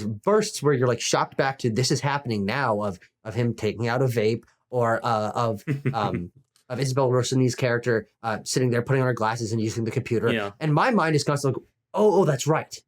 bursts where you're like shocked back to this is happening now, of him taking out a vape, or of Isabel Rossini's character sitting there putting on her glasses and using the computer. Yeah. And my mind is constantly like, oh, that's right.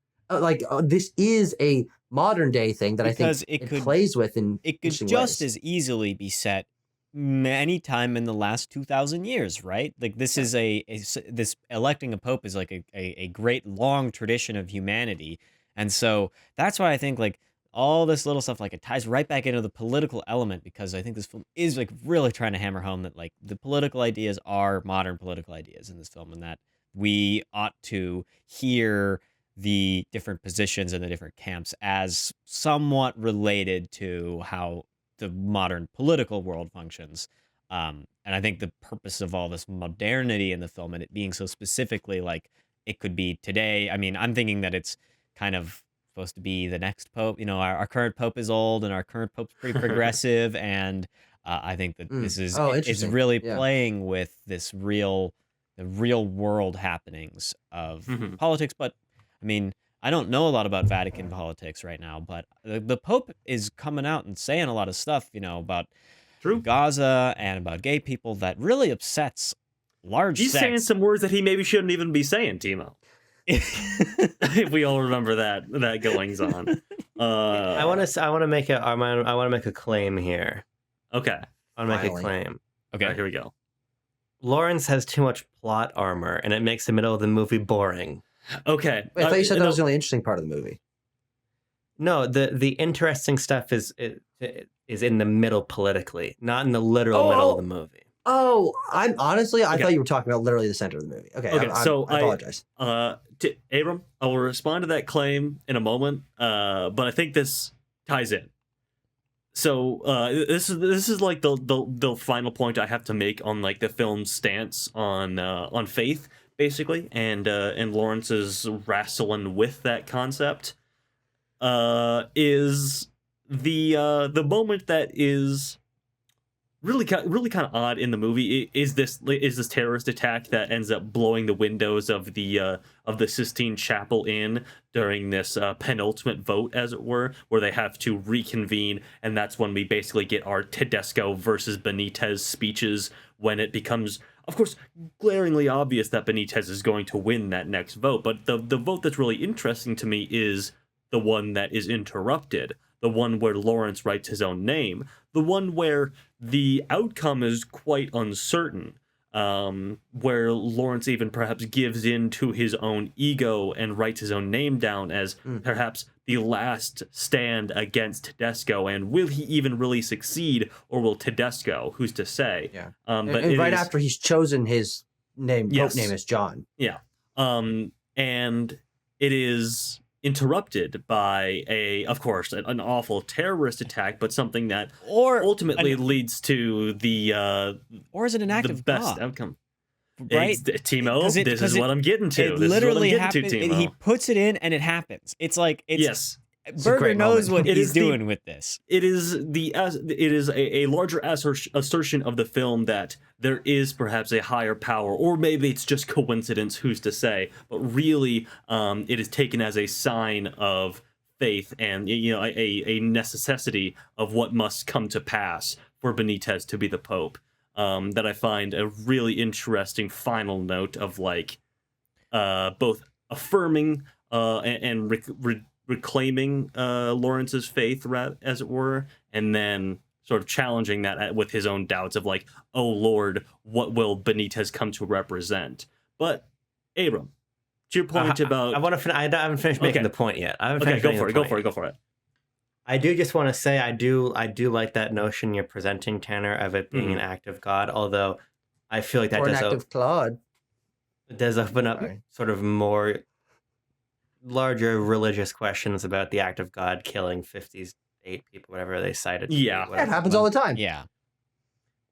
This is a modern day thing that Because I think it plays with in it could just as easily be set any time in the last 2,000 years, right? Like this is this electing a pope is like a great long tradition of humanity. And so that's why I think like all this little stuff, like it ties right back into the political element, because I think this film is like really trying to hammer home that like the political ideas are modern political ideas in this film, and that we ought to hear the different positions and the different camps as somewhat related to how the modern political world functions. And I think the purpose of all this modernity in the film, and it being so specifically like it could be today. I mean, I'm thinking that it's kind of supposed to be the next pope. Our current pope is old, and our current pope's pretty progressive, and I think that this is it's really playing with the real world happenings of politics. But I mean, I don't know a lot about Vatican politics right now, but the pope is coming out and saying a lot of stuff, about Gaza and about gay people that really upsets large He's sects. saying some words that he maybe shouldn't even be saying, Timo. If we all remember that goings on. I want to make a claim here. Okay. I want to make a claim. Okay, here we go. Lawrence has too much plot armor, and it makes the middle of the movie boring. Okay. Wait, I thought you said that was the only interesting part of the movie. No, the interesting stuff is in the middle politically, not in the literal middle of the movie. Oh, I thought you were talking about literally the center of the movie. Okay, so I apologize. Abram, I will respond to that claim in a moment, but I think this ties in. So this is like the final point I have to make on like the film's stance on faith, basically, and Lawrence's wrestling with that concept. Is the moment that is really kind of odd in the movie is this terrorist attack that ends up blowing the windows of the Sistine Chapel in during this penultimate vote, as it were, where they have to reconvene, and that's when we basically get our Tedesco versus Benitez speeches, when it becomes, of course, glaringly obvious that Benitez is going to win that next vote. But the vote that's really interesting to me is the one that is interrupted, the one where Lawrence writes his own name, the one where the outcome is quite uncertain, where Lawrence even perhaps gives in to his own ego and writes his own name down as perhaps the last stand against Tedesco, and will he even really succeed, or will Tedesco, who's to say? Yeah. But and right after he's chosen his name, Yes. Pope name is John. Yeah. And it is interrupted by of course, an awful terrorist attack, but something that Or ultimately leads to the or is it an act of best God? outcome. Right? Timo, 'Cause this is what I'm getting to. It This literally is what I'm getting to, happens. Timo. He puts it in and it happens. It's like Yes. a Berger great knows moment. what It he's is the- doing with this. It is a larger assertion of the film that there is perhaps a higher power, or maybe it's just coincidence, who's to say, but really it is taken as a sign of faith and a necessity of what must come to pass for Benitez to be the Pope. That I find a really interesting final note of both affirming and reclaiming Lawrence's faith, as it were, and then sort of challenging that with his own doubts of oh Lord, what will Benitez come to represent? But Abram, to your point about, I haven't finished making the point yet. I haven't finished go making for the it. point Go for it. I do just want to say I do like that notion you're presenting, Tanner, of it being an act of God. Although I feel like that Or an act of Claude. does open up Sorry. sort of more larger religious questions about the act of God killing 58 people, whatever they cited. to be, Yeah. whatever. That happens all the time. Yeah.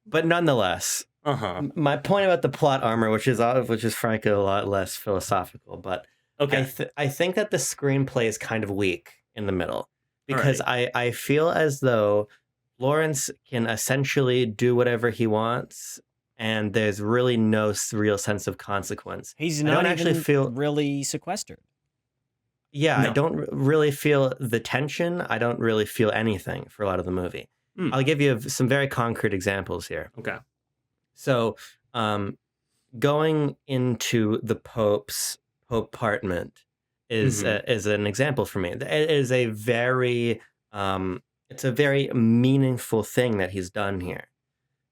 But nonetheless, my point about the plot armor, which is frankly a lot less philosophical, but Okay. I think that the screenplay is kind of weak in the middle. Because I feel as though Lawrence can essentially do whatever he wants, and there's really no real sense of consequence. He's I not don't even actually feel- really sequestered. Yeah, No. I don't really feel the tension. I don't really feel anything for a lot of the movie. I'll give you some very concrete examples here. Okay. So, going into the Pope's apartment is an example for me. It is a very it's a very meaningful thing that he's done here,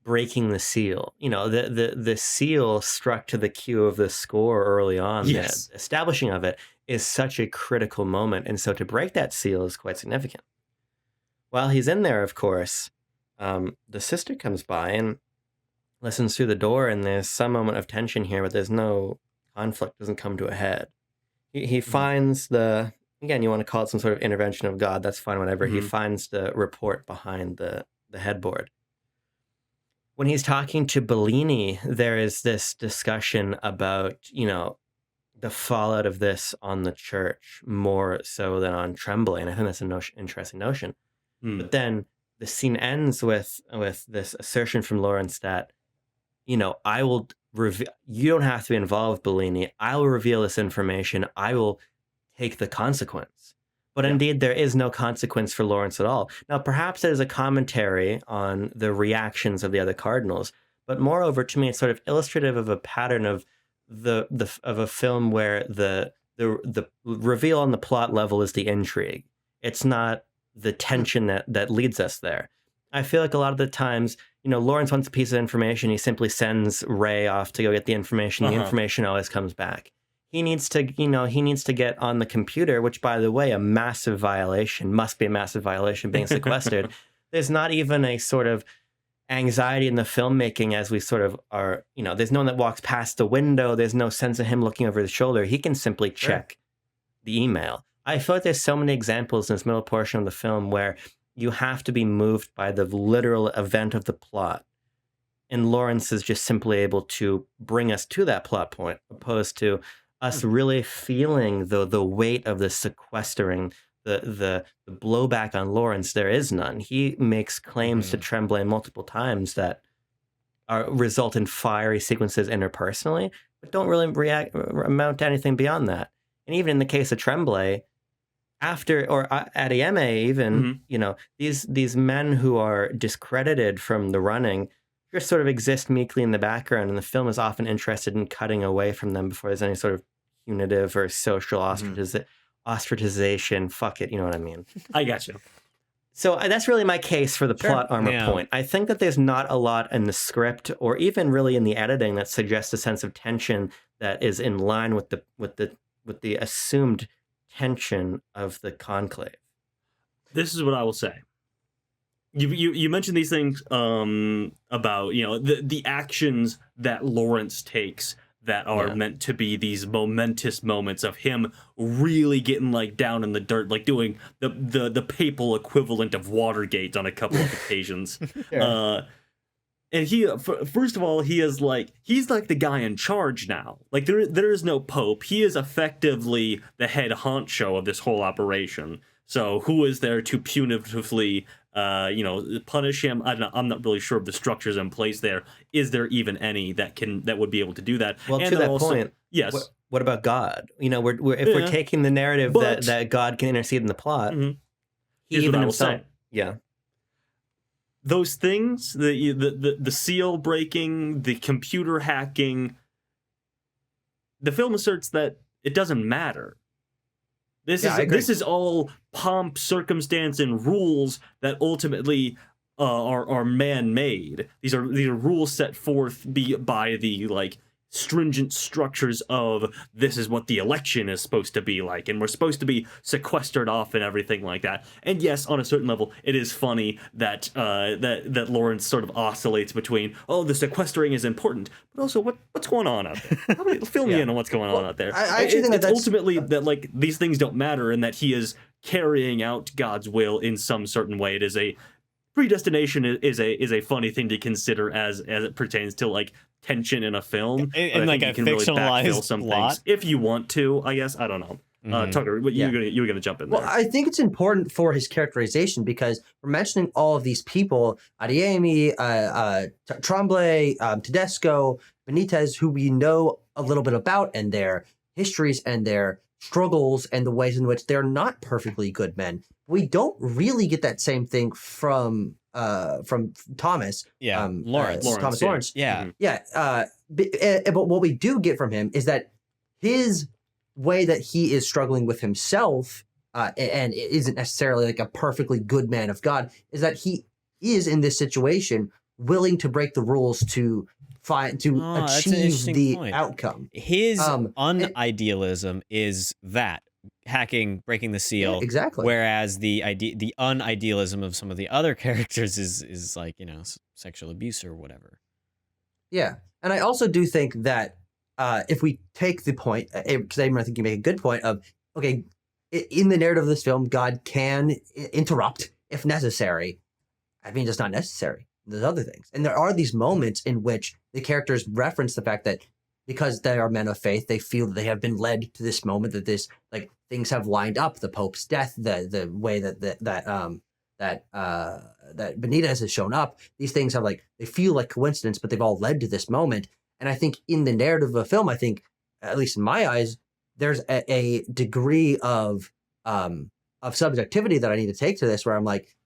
breaking the seal. The seal struck to the cue of the score early on. Yes. The establishing of it is such a critical moment, and so to break that seal is quite significant. While he's in there, of course, the sister comes by and listens through the door, and there's some moment of tension here, but there's no conflict, doesn't come to a head. He finds again, you want to call it some sort of intervention of God, that's fine, whatever. He finds the report behind the headboard. When he's talking to Bellini, there is this discussion about, the fallout of this on the church more so than on Tremblay, and I think that's an interesting notion. But then the scene ends with this assertion from Lawrence that, I will you don't have to be involved, Bellini. I will reveal this information. I will take the consequence. But indeed, there is no consequence for Lawrence at all. Now, perhaps there's a commentary on the reactions of the other cardinals, but moreover, to me, it's sort of illustrative of a pattern of of a film where the reveal on the plot level is the intrigue. It's not the tension that leads us there. I feel like a lot of the times, Lawrence wants a piece of information. He simply sends Ray off to go get the information. The information always comes back. He needs to get on the computer, which, by the way, must be a massive violation being sequestered. There's not even a sort of anxiety in the filmmaking as we sort of are, there's no one that walks past the window. There's no sense of him looking over his shoulder. He can simply check the email. I feel like there's so many examples in this middle portion of the film where you have to be moved by the literal event of the plot. And Lawrence is just simply able to bring us to that plot point, opposed to us really feeling the weight of the sequestering, the blowback on Lawrence. There is none. He makes claims to Tremblay multiple times that result in fiery sequences interpersonally, but don't really amount to anything beyond that. And even in the case of Tremblay, after or at EMA, even these men who are discredited from the running just sort of exist meekly in the background, and the film is often interested in cutting away from them before there's any sort of punitive or social ostracization. Fuck it, you know what I mean. I got you. So that's really my case for the plot armor Yeah. point. I think that there's not a lot in the script or even really in the editing that suggests a sense of tension that is in line with the assumed tension of the Conclave. This is what I will say. You mentioned these things about the actions that Lawrence takes that are meant to be these momentous moments of him really getting like down in the dirt, like doing the papal equivalent of Watergate on a couple of occasions. Sure. And he, first of all, he's like the guy in charge now. Like there is no pope. He is effectively the head honcho of this whole operation. So who is there to punitively punish him? I'm not really sure of the structures in place there. Is there even any that would be able to do that? Well, and to that also, point, yes. What about God? If we're taking the narrative But- that God can intercede in the plot, Mhm. he Here's what even I will himself, say. yeah, Those things, the seal breaking, the computer hacking, the film asserts that it doesn't matter. This is all pomp, circumstance, and rules that ultimately are man-made. These are rules set forth by the stringent structures of this is what the election is supposed to be like, and we're supposed to be sequestered off and everything like that. And yes, on a certain level, it is funny that that Lawrence sort of oscillates between, oh, the sequestering is important, but also what's going on out there? Fill me in on what's going on out there. I actually think it's that's ultimately that these things don't matter, and that he is carrying out God's will in some certain way. It is a predestination is a funny thing to consider as it pertains to tension in a film, and like a fictionalized some plot things if you want to. I guess I don't know. Tucker, you were gonna jump in there. Well, I think it's important for his characterization because we're mentioning all of these people: Adeyemi, Tremblay, Tedesco, Benitez, who we know a little bit about, and their histories and their struggles and the ways in which they're not perfectly good men. We don't really get that same thing from Thomas. Lawrence. Thomas Lawrence. Yeah. Mhm. Yeah. But what we do get from him is that his way that he is struggling with himself, and it isn't necessarily like a perfectly good man of God, is that he is in this situation willing to break the rules to that's an achieve interesting the point. outcome. His and- unidealism is that hacking, breaking the seal. Yeah, exactly. Whereas the unidealism of some of the other characters is like sexual abuse or whatever. Yeah, and I also do think that if we take the point, because I think you make a good point of, okay, in the narrative of this film, God can interrupt if necessary. I mean, it's not necessary. There's other things. And there are these moments in which the characters reference the fact that because they are men of faith, they feel that they have been led to this moment, that this things have lined up. The Pope's death, the way that Benitez has shown up, these things have they feel like coincidence, but they've all led to this moment. And I think in the narrative of a film, I think, at least in my eyes, there's a degree of subjectivity that I need to take to this, where I'm like,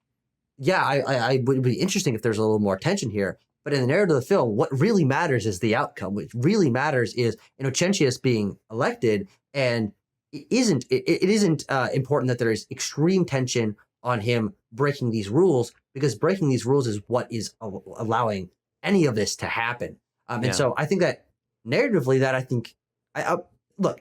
yeah, I would be interesting if there's a little more tension here. But in the narrative of the film, what really matters is the outcome. What really matters is Innocentius being elected, and it isn't important that there is extreme tension on him breaking these rules, because breaking these rules is what is allowing any of this to happen. And so I think that narratively, that I think, look,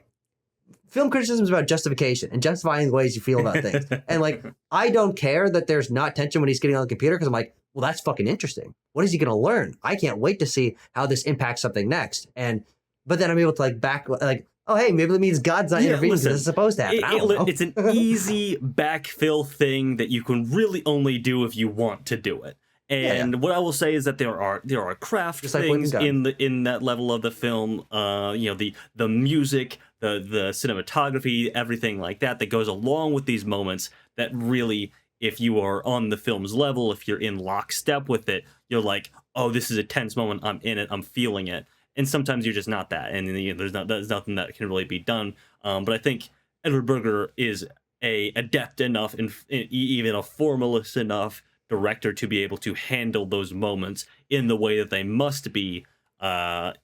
film criticism is about justification and justifying the ways you feel about things. And I don't care that there's not tension when he's getting on the computer, because I'm like, well, that's fucking interesting. What is he going to learn? I can't wait to see how this impacts something next. But then I'm able to oh, hey, maybe that means God's not intervening because it's supposed to happen. I don't know. It's an easy backfill thing that you can really only do if you want to do it. And what I will say is that there are craft things in that level of the film. The music, the cinematography, everything like that goes along with these moments that really, if you are on the film's level, if you're in lockstep with it, you're like, oh, this is a tense moment. I'm in it. I'm feeling it. And sometimes you're just not that. And there's nothing that can really be done. But I think Edward Berger is a adept enough and even a formalist enough director to be able to handle those moments in the way that they must be,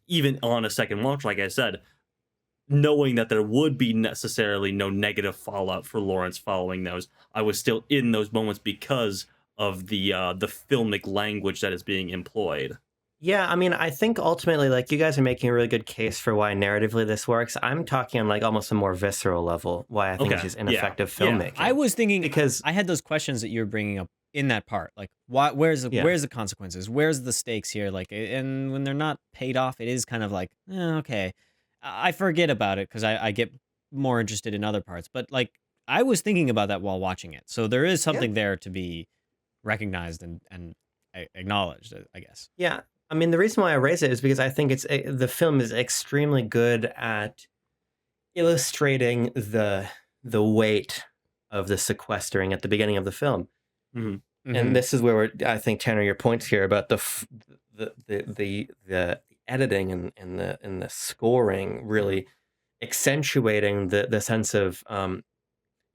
even on a second watch. Like I said, knowing that there would be necessarily no negative fallout for Lawrence following those, I was still in those moments because of the filmic language that is being employed. Yeah, I mean, I think ultimately, like, you guys are making a really good case for why narratively this works. I'm talking on, like, almost a more visceral level, why I think it's just ineffective filmmaking. I was thinking, because I had those questions that you were bringing up in that part, like, where's the consequences? Where's the stakes here? Like, and when they're not paid off, it is kind of like, okay, I forget about it because I get more interested in other parts. But like, I was thinking about that while watching it, so there is something there to be recognized and acknowledged, I guess. Yeah. I mean, the reason why I raise it is because I think the film is extremely good at illustrating the weight of the sequestering at the beginning of the film. Mm-hmm. And this is where I think, Tanner, your points here about the editing and the scoring really accentuating the sense of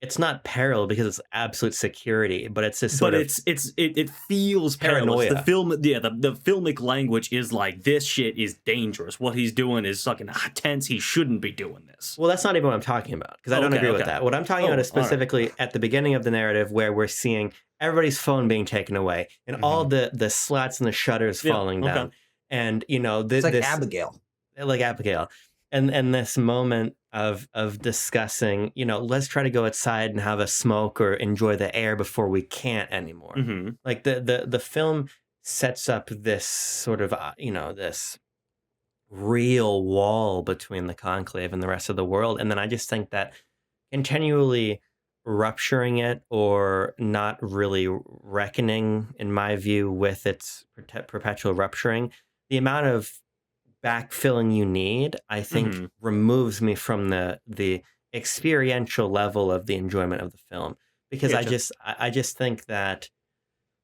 it's not peril because it's absolute security, but it's this sort of it feels perilous. paranoia. The film, the filmic language is like, this shit is dangerous. What he's doing is fucking tense. He shouldn't be doing this. Well, that's not even what I'm talking about, because I don't agree with that. What I'm talking about is specifically at the beginning of the narrative where we're seeing everybody's phone being taken away and all the slats and the shutters falling down, and it's like Abigail. Like Abigail. And this moment of discussing, let's try to go outside and have a smoke or enjoy the air before we can't anymore. Mm-hmm. Like the film sets up this sort of, this real wall between the Conclave and the rest of the world. And then I just think that continually rupturing it or not really reckoning, in my view, with its perpetual rupturing, the amount of backfilling you need, I think, removes me from the experiential level of the enjoyment of the film, because I just think that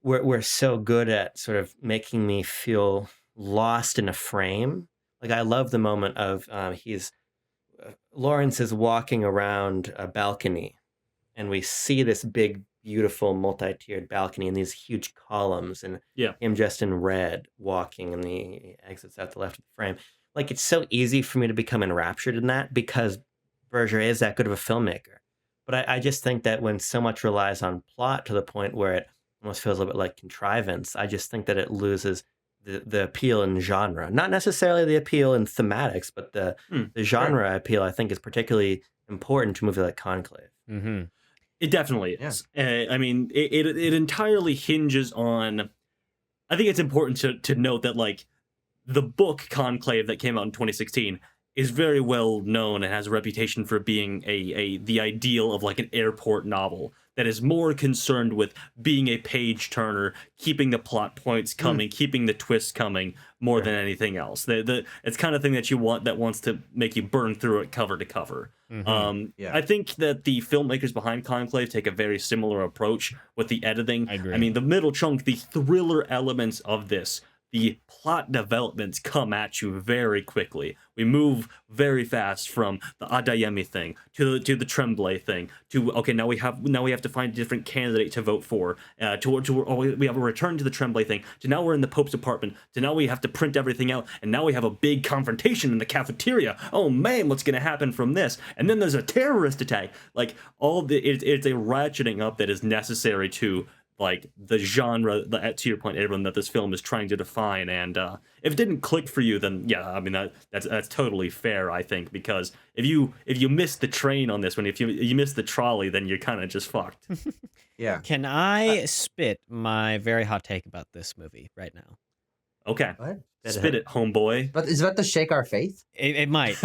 we're so good at sort of making me feel lost in a frame. Like, I love the moment of Lawrence is walking around a balcony, and we see this big, beautiful multi-tiered balcony and these huge columns, and him just in red walking, and the exits out the left of the frame. Like, it's so easy for me to become enraptured in that because Berger is that good of a filmmaker. But I just think that when so much relies on plot to the point where it almost feels a little bit like contrivance, I just think that it loses the appeal in genre. Not necessarily the appeal in thematics, but the genre appeal, I think, is particularly important to a movie like Conclave. Mm-hmm. It definitely is. I mean, it entirely hinges on... I think it's important to note that, like, the book Conclave that came out in 2016 is very well known and has a reputation for being the ideal of, like, an airport novel that is more concerned with being a page turner, keeping the plot points coming, keeping the twists coming more than anything else. It's kind of thing that you want, that wants to make you burn through it cover to cover. I think that the filmmakers behind Conclave take a very similar approach with the editing. I agree. I mean, the middle chunk, the thriller elements of this, the plot developments come at you very quickly. We move very fast from the Adayemi thing to the Tremblay thing to, okay, now we have to find a different candidate to vote for, we have a return to the Tremblay thing, to now we're in the Pope's apartment, to now we have to print everything out, and now we have a big confrontation in the cafeteria. Oh man, what's gonna happen from this? And then there's a terrorist attack. Like, it's a ratcheting up that is necessary to, like, the genre, to your point, Abram, that this film is trying to define. And if it didn't click for you, then I mean, that's totally fair, I think, because if you miss the train on this one, if you miss the trolley, then you're kind of just fucked. Can I spit my very hot take about this movie right now? Okay. What? Spit it, homeboy. But is that to shake our faith? It might.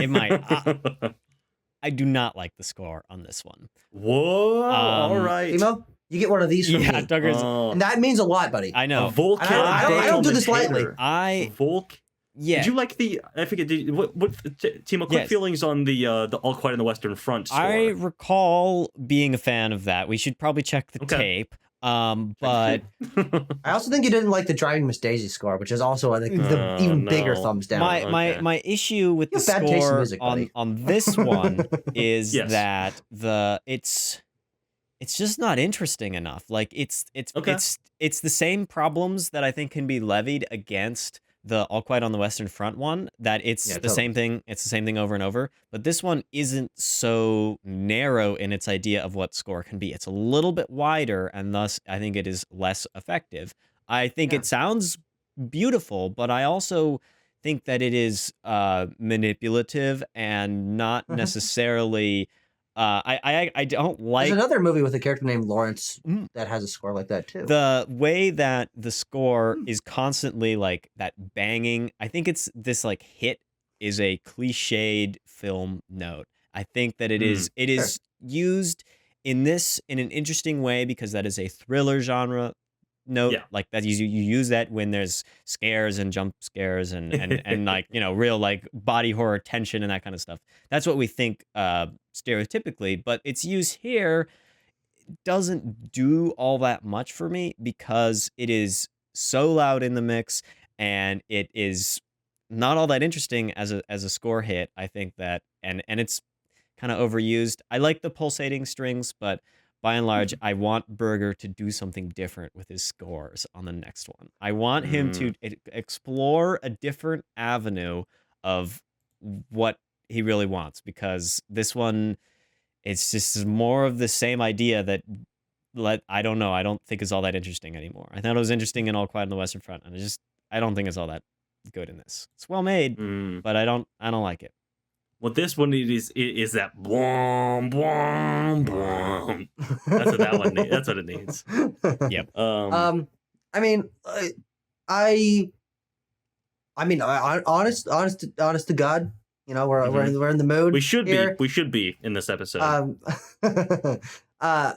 I do not like the score on this one. Whoa! All right. Timo, you get one of these from me. Tucker's. And that means a lot, buddy. I know. I don't do this lightly. Volk. Yeah. Did you like the? I forget. What Timo? Quick feelings on the All Quiet on the Western Front score. I recall being a fan of that. We should probably check the tape. But I also think you didn't like the Driving Miss Daisy score, which is also like the even bigger thumbs down. My issue with the score music, on this one is that it's just not interesting enough. Like, it's the same problems that I think can be levied against the All Quiet on the Western Front one, that it's Yeah, the totally. same thing. It's the same thing over and over. But this one isn't so narrow in its idea of what score can be. It's a little bit wider, and thus I think it is less effective. I think Yeah. it sounds beautiful, but I also think that it is manipulative and not necessarily. I don't like There's another movie with a character named Lawrence Mm. that has a score like that too. the way that the score is constantly like that banging. I think it's this like hit is a cliched film note. I think that it is Sure. used in an interesting way because that is a thriller genre note. Yeah. Like that you use that when there's scares and jump scares and like, you know, real like body horror tension and that kind of stuff. That's what we think stereotypically, but its use here doesn't do all that much for me because it is so loud in the mix and it is not all that interesting as a score hit. I think that and it's kind of overused. I like the pulsating strings, but by and large, I want Berger to do something different with his scores on the next one. I want him to explore a different avenue of what he really wants because this one, it's just more of the same idea that I don't know. I don't think is all that interesting anymore. I thought it was interesting in All Quiet on the Western Front, and I don't think it's all that good in this. It's well made, but I don't like it. Well, this one is that boom, boom, boom. That's what that one needs. That's what it needs. Yep. I mean, honest to God, you know, we're in the mood. We should here. be. We should be in this episode. I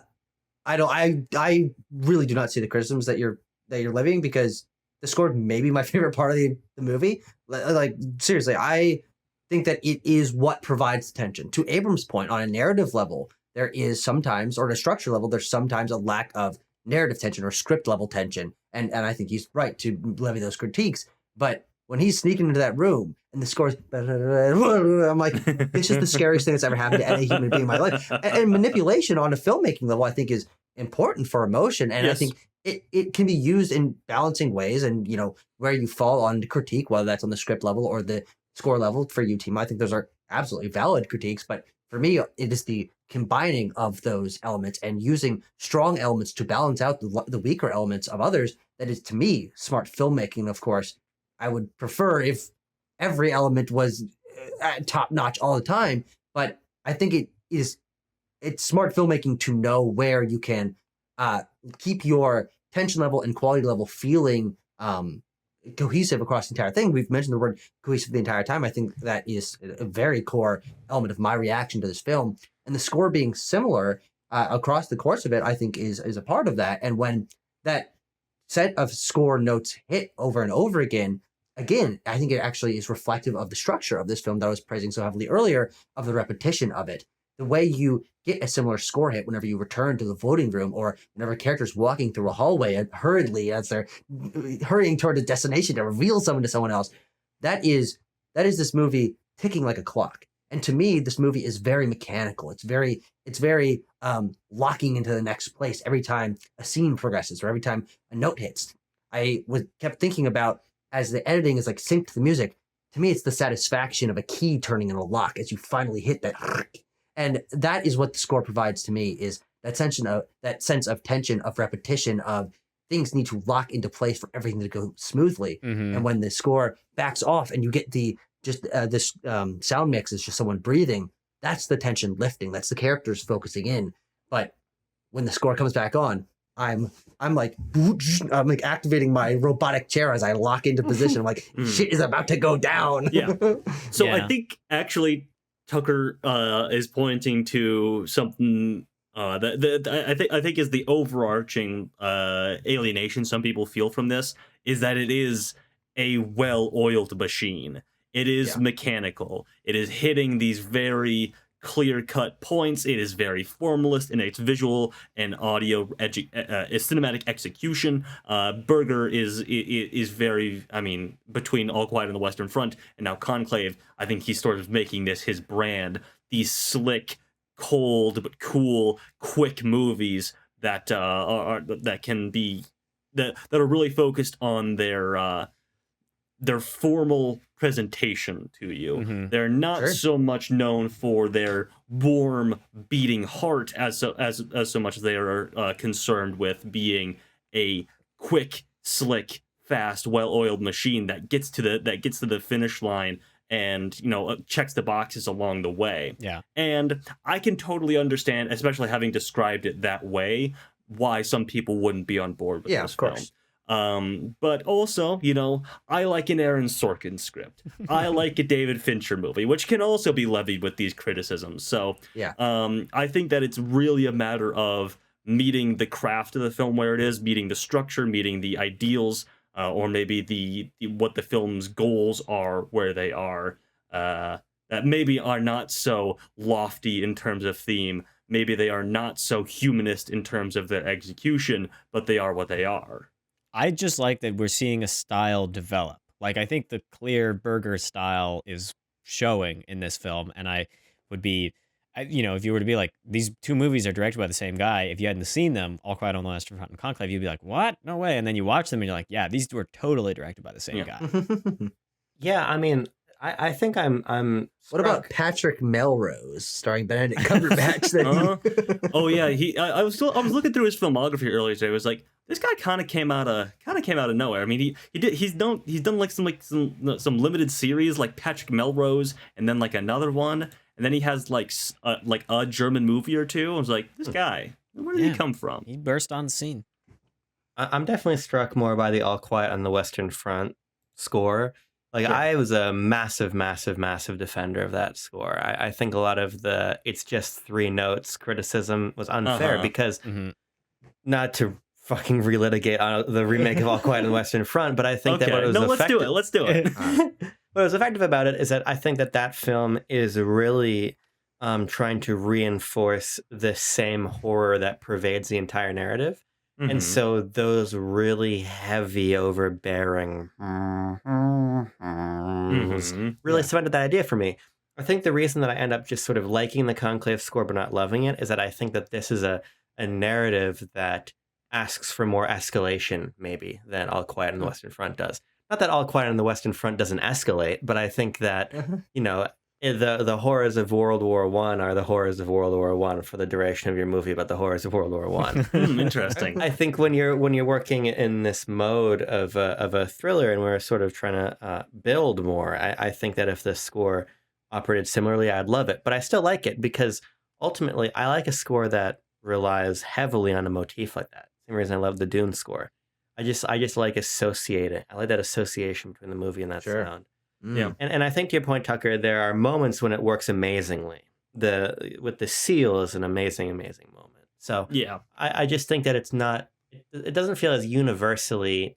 really do not see the criticisms that you're levying because the score may be my favorite part of the movie. Like seriously, I think that it is what provides tension. To Abrams' point, on a narrative level, there is sometimes, or at a structure level, there's sometimes a lack of narrative tension or script level tension. And I think he's right to levy those critiques. But when he's sneaking into that room and the score's, I'm like, this is the scariest thing that's ever happened to any human being in my life. And manipulation on a filmmaking level, I think, is important for emotion. And Yes. I think it can be used in balancing ways. And, you know, where you fall on critique, whether that's on the script level or the score level for you, team, I think those are absolutely valid critiques. But for me, it is the combining of those elements and using strong elements to balance out the weaker elements of others that is, to me, smart filmmaking. Of course, I would prefer if every element was top notch all the time, but I think it's smart filmmaking to know where you can keep your tension level and quality level feeling cohesive across the entire thing. We've mentioned the word cohesive the entire time. I think that is a very core element of my reaction to this film, and the score being similar across the course of it, I think is a part of that. And when that set of score notes hit over and over again, I think it actually is reflective of the structure of this film that I was praising so heavily earlier, of the repetition of it. The way you get a similar score hit whenever you return to the voting room or whenever a character's walking through a hallway hurriedly as they're hurrying toward a destination to reveal someone to someone else. That is this movie ticking like a clock. And to me, this movie is very mechanical. It's very locking into the next place every time a scene progresses or every time a note hits. I kept thinking about, as the editing is like synced to the music, to me, it's the satisfaction of a key turning in a lock as you finally hit that. And that is what the score provides to me, is that sense of tension, of repetition, of things need to lock into place for everything to go smoothly. Mm-hmm. And when the score backs off and you get this sound mix is just someone breathing, that's the tension lifting. That's the characters focusing in. But when the score comes back on, I'm like activating my robotic chair as I lock into position. I'm like, shit is about to go down. Yeah. So Yeah. I think actually Tucker is pointing to something that I think is the overarching alienation some people feel from this, is that it is a well-oiled machine. It is mechanical. It is hitting these very clear-cut points. It is very formalist in its visual and audio cinematic execution. Berger is very, I mean, between All Quiet on the Western Front and now Conclave, I think he's sort of making this his brand. These slick, cold but cool, quick movies that are really focused on their their formal presentation to you. Mhm. They're not so much known for their warm beating heart as so much as they are concerned with being a quick, slick, fast, well-oiled machine that gets to the finish line and checks the boxes along the way. Yeah. And I can totally understand, especially having described it that way, why some people wouldn't be on board with this film. But also, I like an Aaron Sorkin script. I like a David Fincher movie, which can also be levied with these criticisms. So Yeah. I think that it's really a matter of meeting the craft of the film where it is, meeting the structure, meeting the ideals, or maybe the what the film's goals are where they are, that maybe are not so lofty in terms of theme. Maybe they are not so humanist in terms of their execution, but they are what they are. I just like that we're seeing a style develop. Like, I think the clear Berger style is showing in this film, and I would be, if you were to be like, these two movies are directed by the same guy, if you hadn't seen them, All Quiet on the Western Front and Conclave, you'd be like, what? No way. And then you watch them and you're like, yeah, these two are totally directed by the same guy. Yeah, I mean, I think I'm What about Patrick Melrose starring Benedict Cumberbatch? Oh yeah, I was looking through his filmography earlier today. I was like, this guy kind of came out of nowhere. I mean, he's done like some limited series like Patrick Melrose, and then like another one, and then he has like a German movie or two. I was like, this guy, where did he come from? He burst on the scene. I'm definitely struck more by the All Quiet on the Western Front score. Like, I was a massive, massive, massive defender of that score. I think a lot of the "it's just three notes" criticism was unfair because, not to fucking relitigate on the remake of All Quiet on the Western Front, but I think that what was effective... Let's do it. What was effective about it is that I think that film is really trying to reinforce the same horror that pervades the entire narrative. And so those really heavy, overbearing really cemented that idea for me. I think the reason that I end up just sort of liking the Conclave score but not loving it is that I think that this is a narrative that asks for more escalation, maybe, than All Quiet on the Western Front does. Not that All Quiet on the Western Front doesn't escalate, but I think that, the horrors of World War I are the horrors of World War I for the duration of your movie about the horrors of World War I. Interesting. I think when you're working in this mode of a thriller and we're sort of trying to build more, I think that if the score operated similarly, I'd love it. But I still like it because ultimately I like a score that relies heavily on a motif like that. Same reason I love the Dune score. I just like associating. I like that association between the movie and that sound. Yeah, and I think to your point, Tucker, there are moments when it works amazingly. With the seal is an amazing moment. So yeah, I just think that it doesn't feel as universally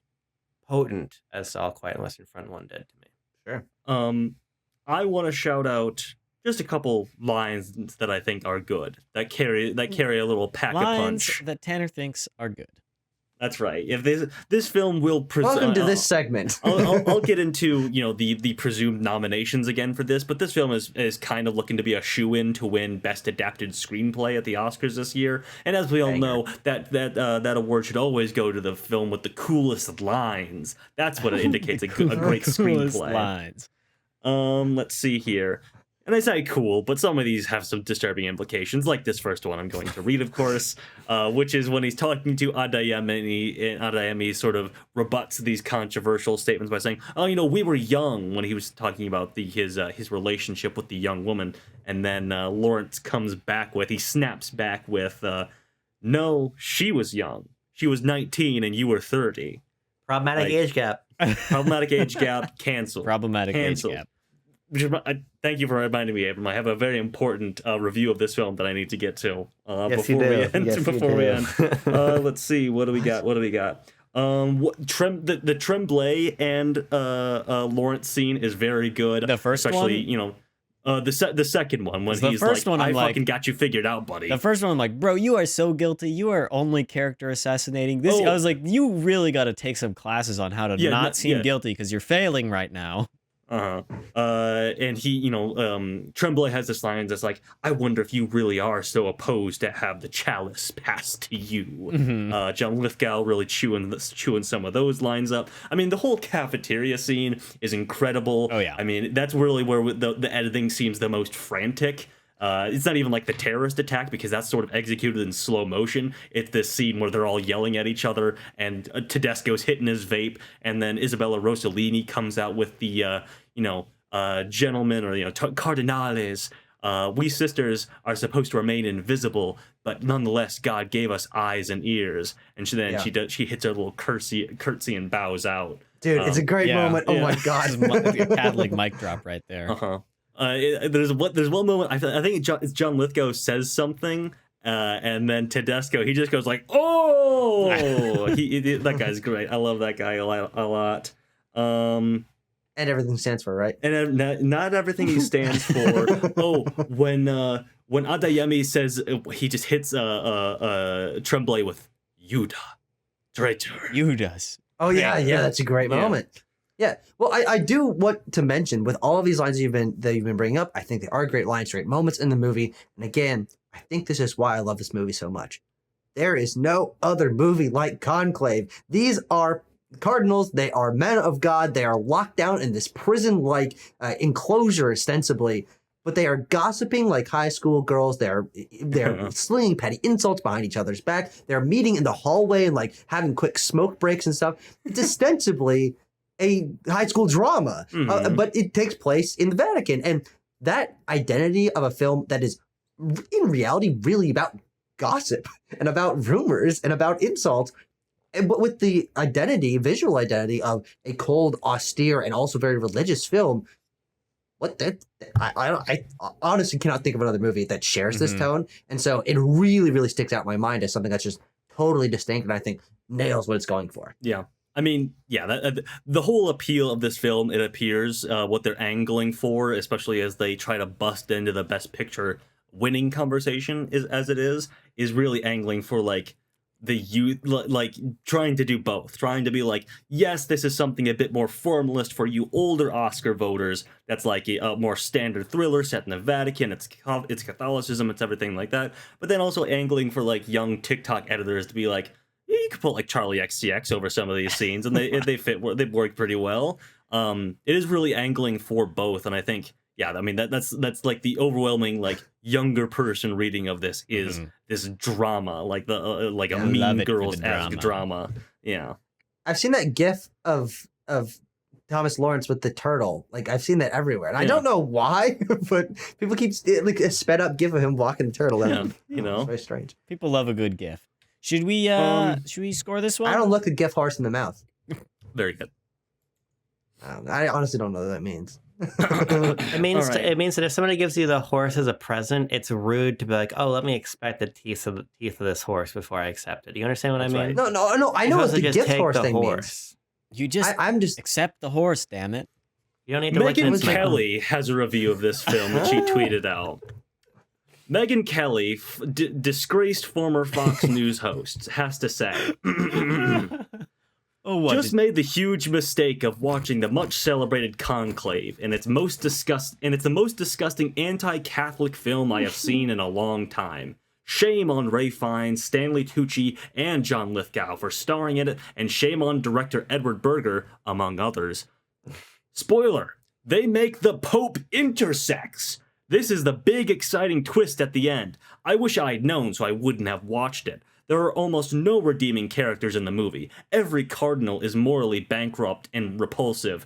potent as All Quiet on the Western Front one did to me. Sure. I want to shout out just a couple lines that I think are good, that carry a little pack a punch. That Tanner thinks are good. That's right. If this film will welcome to this segment. I'll get into the presumed nominations again for this, but this film is kind of looking to be a shoe-in to win Best Adapted Screenplay at the Oscars this year. And as we all know, that award should always go to the film with the coolest lines. That's what it indicates a great screenplay. Lines. Let's see here. And I say cool, but some of these have some disturbing implications, like this first one I'm going to read, of course, which is when he's talking to Adeyemi, and Adeyemi sort of rebuts these controversial statements by saying, "Oh, we were young," when he was talking about his relationship with the young woman. And then Lawrence he snaps back with, "No, she was young. She was 19 and you were 30. Problematic age gap. Problematic age gap, canceled. Problematic Canceled. age gap. Thank you for reminding me, Abram. I have a very important review of this film that I need to get to before we end. Let's see. What do we got? The Tremblay and Lawrence scene is very good. The first especially, one? The second one when he's first like, one, I fucking got you figured out, buddy. The first one, I'm like, bro, you are so guilty. You are only character assassinating. This, I was like, you really got to take some classes on how to not seem guilty because you're failing right now. And he, Tremblay has this line that's like, I wonder if you really are so opposed to have the chalice passed to you. Mm-hmm. John Lithgow really chewing some of those lines up. I mean, the whole cafeteria scene is incredible. Oh, yeah. I mean, that's really where the editing seems the most frantic. It's not even like the terrorist attack, because that's sort of executed in slow motion. It's this scene where they're all yelling at each other, and Tedesco's hitting his vape, and then Isabella Rossellini comes out with the, gentlemen, or, cardinals. We sisters are supposed to remain invisible, but nonetheless, God gave us eyes and ears. And she hits her little curtsy and bows out. Dude, it's a great moment. Oh my God. It's a Catholic mic drop right there. There's one moment, I think it's John Lithgow says something, and then Tedesco, he just goes like, oh! That guy's great. I love that guy a lot. And everything stands for, right? And not everything he stands for. When Adeyemi says, he just hits Tremblay with Yuda, traitor. Yudas. Oh yeah, that's a great moment. Yeah, well, I do want to mention, with all of these lines that you've been bringing up, I think they are great lines, great moments in the movie. And again, I think this is why I love this movie so much. There is no other movie like Conclave. These are cardinals. They are men of God. They are locked down in this prison-like enclosure, ostensibly, but they are gossiping like high school girls. They're slinging petty insults behind each other's back. They're meeting in the hallway and like having quick smoke breaks and stuff. It's ostensibly a high school drama, but it takes place in the Vatican. And that identity of a film that is in reality really about gossip and about rumors and about insults, but with the visual identity of a cold, austere, and also very religious film. I honestly cannot think of another movie that shares this tone. And so it really, really sticks out in my mind as something that's just totally distinct, and I think nails what it's going for. Yeah. I mean, the whole appeal of this film, it appears, what they're angling for, especially as they try to bust into the Best Picture winning conversation, is really angling for, like, the youth, like, trying to do both. Trying to be like, yes, this is something a bit more formalist for you older Oscar voters. That's like a more standard thriller set in the Vatican. It's Catholicism, it's everything like that. But then also angling for, like, young TikTok editors to be like, you could put like Charlie XCX over some of these scenes, and they work pretty well. It is really angling for both, and I think, I mean that's like the overwhelming like younger person reading of this is this drama, like a Mean Girls-esque drama. Yeah, I've seen that GIF of Thomas Lawrence with the turtle. Like, I've seen that everywhere, and I don't know why, but people keep like a sped up GIF of him walking the turtle. It's very strange. People love a good GIF. Should we score this one? I don't look a GIF horse in the mouth. Very good. I honestly don't know what that means. It means that if somebody gives you the horse as a present, it's rude to be like, oh, let me expect the teeth of this horse before I accept it. Do you understand what I mean? Right. No. I know what the gift horse thing means. You just accept the horse, damn it. You don't need to. Megyn Kelly has a review of this film that she tweeted out. Megyn Kelly, disgraced former Fox News host, has to say, made the huge mistake of watching the much celebrated Conclave, and it's the most disgusting anti-Catholic film I have seen in a long time. Shame on Ray Fiennes, Stanley Tucci, and John Lithgow for starring in it, and shame on director Edward Berger, among others. Spoiler: they make the Pope intersex. This is the big, exciting twist at the end. I wish I had known, so I wouldn't have watched it. There are almost no redeeming characters in the movie. Every cardinal is morally bankrupt and repulsive.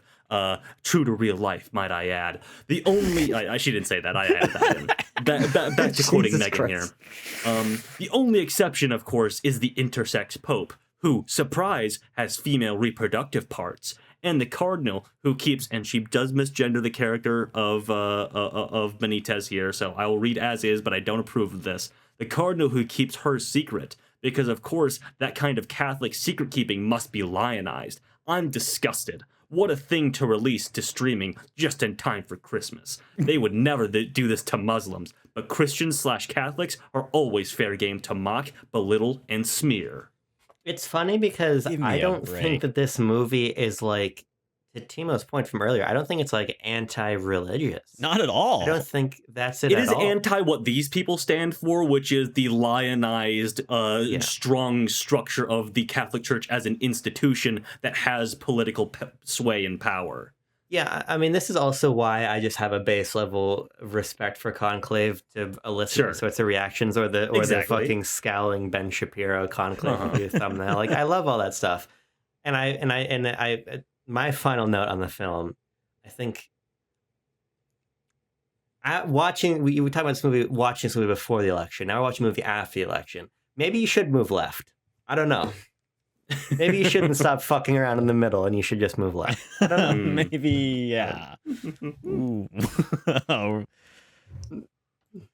True to real life, might I add. The only... she didn't say that. I added that in. Back to quoting Megyn here. The only exception, of course, is the intersex Pope, who, surprise, has female reproductive parts. And the cardinal who keeps, and she does misgender the character of Benitez here, so I will read as is, but I don't approve of this. The cardinal who keeps her secret, because of course that kind of Catholic secret keeping must be lionized. I'm disgusted. What a thing to release to streaming just in time for Christmas. They would never do this to Muslims, but Christians/Catholics are always fair game to mock, belittle, and smear. It's funny because I don't think that this movie is like to Timo's point from earlier, I don't think it's like anti-religious. Not at all. I don't think that's it It at is all. anti what these people stand for, which is the lionized, strong structure of the Catholic Church as an institution that has political sway and power. Yeah, I mean, this is also why I just have a base level of respect for Conclave to elicit sorts of reactions, or the fucking scowling Ben Shapiro Conclave thumbnail. Like, I love all that stuff, and I my final note on the film, I think, we were talking about watching this movie before the election. Now we're watching a movie after the election. Maybe you should move left. I don't know. Maybe you shouldn't stop fucking around in the middle, and you should just move left. I don't know. Maybe, yeah. Ooh.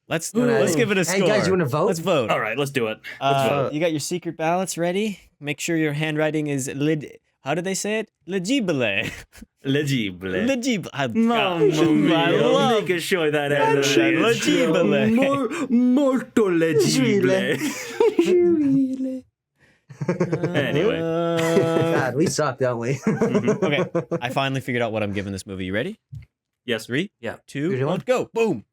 Let's give it a score. Hey guys, you want to vote? Let's vote. All right, let's do it. You got your secret ballots ready? Make sure your handwriting is how did they say it? Legible. Legible. Legible. Mamma mia, I love making sure that handwriting is legible. Molto legible. Anyway. God, we suck, don't we? Okay, I finally figured out what I'm giving this movie. You ready? Yes. 3, Yeah. 2, 1, go. Boom.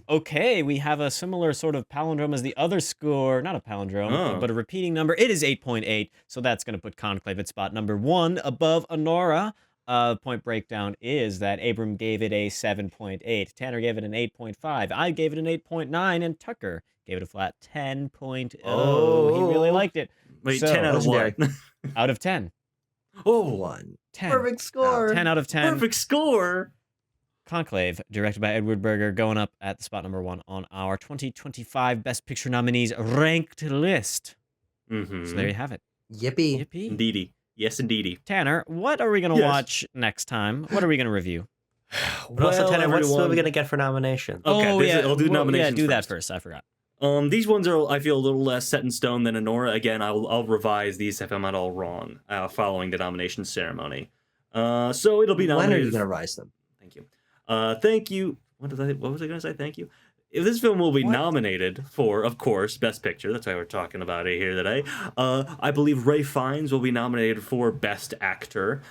Okay, we have a similar sort of palindrome as the other score. Not a palindrome, but a repeating number. It is 8.8, so that's going to put Conclave at spot number 1 above Honora. Point breakdown is that Abram gave it a 7.8. Tanner gave it an 8.5. I gave it an 8.9, and Tucker gave it a flat 10.0. He really liked it. Wait, So, 10 out of what? out of 10. Oh, 1. 10. Perfect score. 10 out of 10. perfect score. Conclave, directed by Edward Berger, going up at spot number 1 on our 2025 Best Picture nominees ranked list. Mm-hmm. So there you have it. Yippee. Yippee. Indeedy. Yes, indeedy. Tanner, what are we going to watch next time? What are we going to review? But also, Tanner, what's we going to get for nomination? Okay, I'll do nominations Yeah, do that first. first. I forgot. These ones are, I feel, a little less set in stone than Honora. Again, I'll revise these if I'm not all wrong following the nomination ceremony. So it'll be nominated. When are you going to rise them? Thank you. Thank you. What was I going to say? Thank you. If this film will be nominated for, of course, Best Picture. That's why we're talking about it here today. I believe Ray Fiennes will be nominated for Best Actor.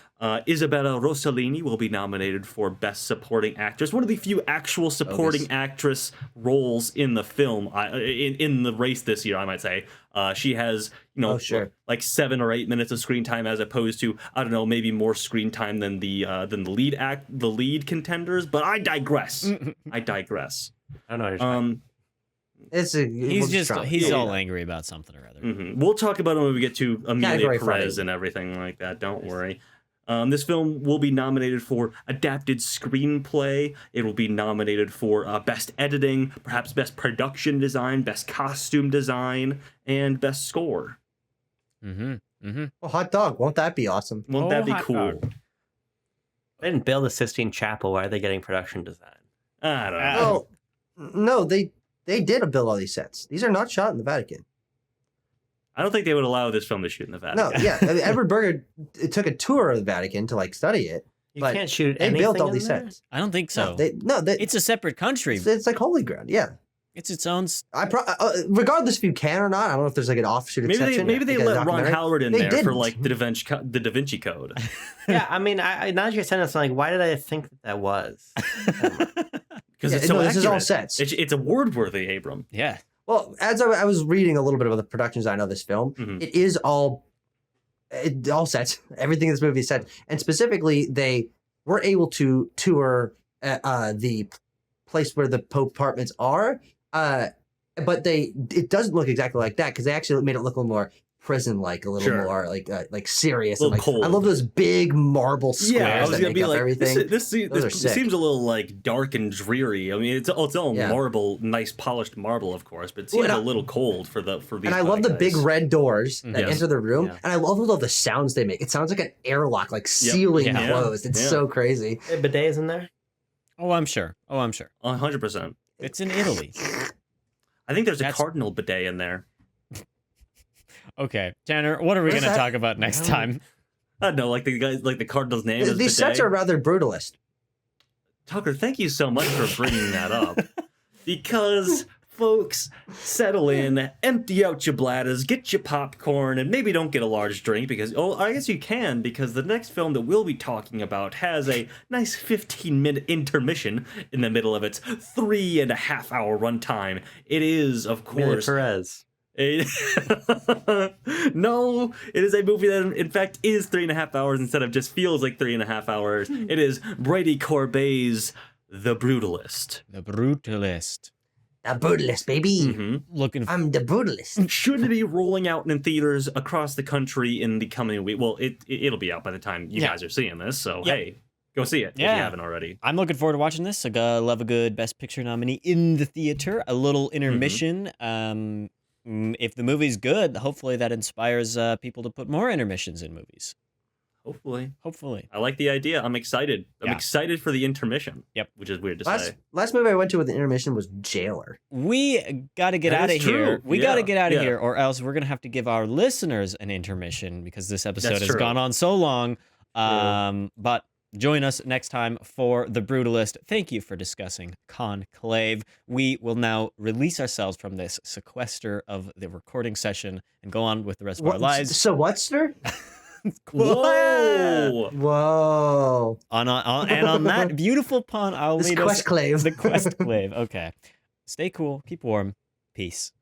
Isabella Rossellini will be nominated for Best Supporting Actress. One of the few actual supporting actress roles in the film, in the race this year, I might say. She has, like 7 or 8 minutes of screen time, as opposed to, I don't know, maybe more screen time than the lead contenders. But I digress. I don't know what you're talking He's all angry about something or other. Mm-hmm. We'll talk about it when we get to Amelia Category Perez fighting. and everything like that. Don't worry. This film will be nominated for Adapted Screenplay. It will be nominated for Best Editing, perhaps Best Production Design, Best Costume Design, and Best Score. Oh, hot dog. Won't that be awesome? Won't that be hot cool? dog. They didn't build a Sistine Chapel. Why are they getting production design? I don't know. No, they did build all these sets. These are not shot in the Vatican. I don't think they would allow this film to shoot in the Vatican. No, yeah. I mean, Edward Berger took a tour of the Vatican to study it. You But can't shoot They anything built all in these there? sets. I don't think so. No, It's a separate country. it's like holy ground. Yeah. It's its own. Regardless if you can or not, I don't know if there's like an offshoot exception. Maybe they like a let Ron documentary. Howard in They there for didn't. like the Da Vinci Code. Yeah, I mean, now that you're saying this, I'm like, why did I think that was? Because Yeah, it's so no, accurate. this is all sets. It's award worthy, Abram. Yeah. Well, as I was reading a little bit about the production design of this film, Mhm. it is all sets. Everything in this movie is set, and specifically, they were able to tour the place where the Pope apartments are, but it doesn't look exactly like that because they actually made it look a little more prison-like, a little Sure. more like serious. A little And, cold. I love those big marble Yeah, I squares was that gonna make be up like, everything. this Those are sick. seems a little like dark and dreary. I mean, it's all Yeah. marble, nice polished marble, of course, but it Well, seems and a little cold for these. And I love the guys. big red doors that Yes. enter the room, Yeah. and I love all the sounds they make. It sounds like an airlock, like sealing Yeah. closed. It's Yeah. so crazy. Hey, bidets in there? Oh, I'm sure. 100%. It's in Italy. I think there's a That's- cardinal bidet in there. Okay, Tanner, what are we What's going to that? talk about next time? I don't know, like the guys, like the cardinal's name is These bidet. sets are rather brutalist. Tucker, thank you so much for bringing that up. Because Folks, settle in, empty out your bladders, get your popcorn, and maybe don't get a large drink because, I guess you can, because the next film that we'll be talking about has a nice 15-minute intermission in the middle of its 3.5-hour runtime. It is, of course... Perez. No, it is a movie that in fact is 3.5 hours instead of just feels like 3.5 hours. It is Brady Corbet's The Brutalist. The Brutalist. The Brutalist, baby. Mm-hmm. I'm the Brutalist. Should be rolling out in theaters across the country in the coming week. Well, it'll be out by the time you guys are seeing this, so hey, go see it if you haven't already. I'm looking forward to watching this. I love a good Best Picture nominee in the theater. A little intermission. If the movie's good, hopefully that inspires people to put more intermissions in movies. Hopefully. I like the idea. I'm excited. I'm Yeah. excited for the intermission. Yep. Which is weird to say. Last movie I went to with an intermission was Jailer. We got to get That out of is here. true. We got to get out of Yeah. here, or else we're going to have to give our listeners an intermission because this episode That's has true. gone on so long. But join us next time for The Brutalist. Thank you for discussing Conclave. We will now release ourselves from this sequester of the recording session and go on with the rest of our lives. So what, sir? Whoa! Whoa. And on that beautiful pun, I'll This lead us Questclave. the Questclave. Okay. Stay cool. Keep warm. Peace.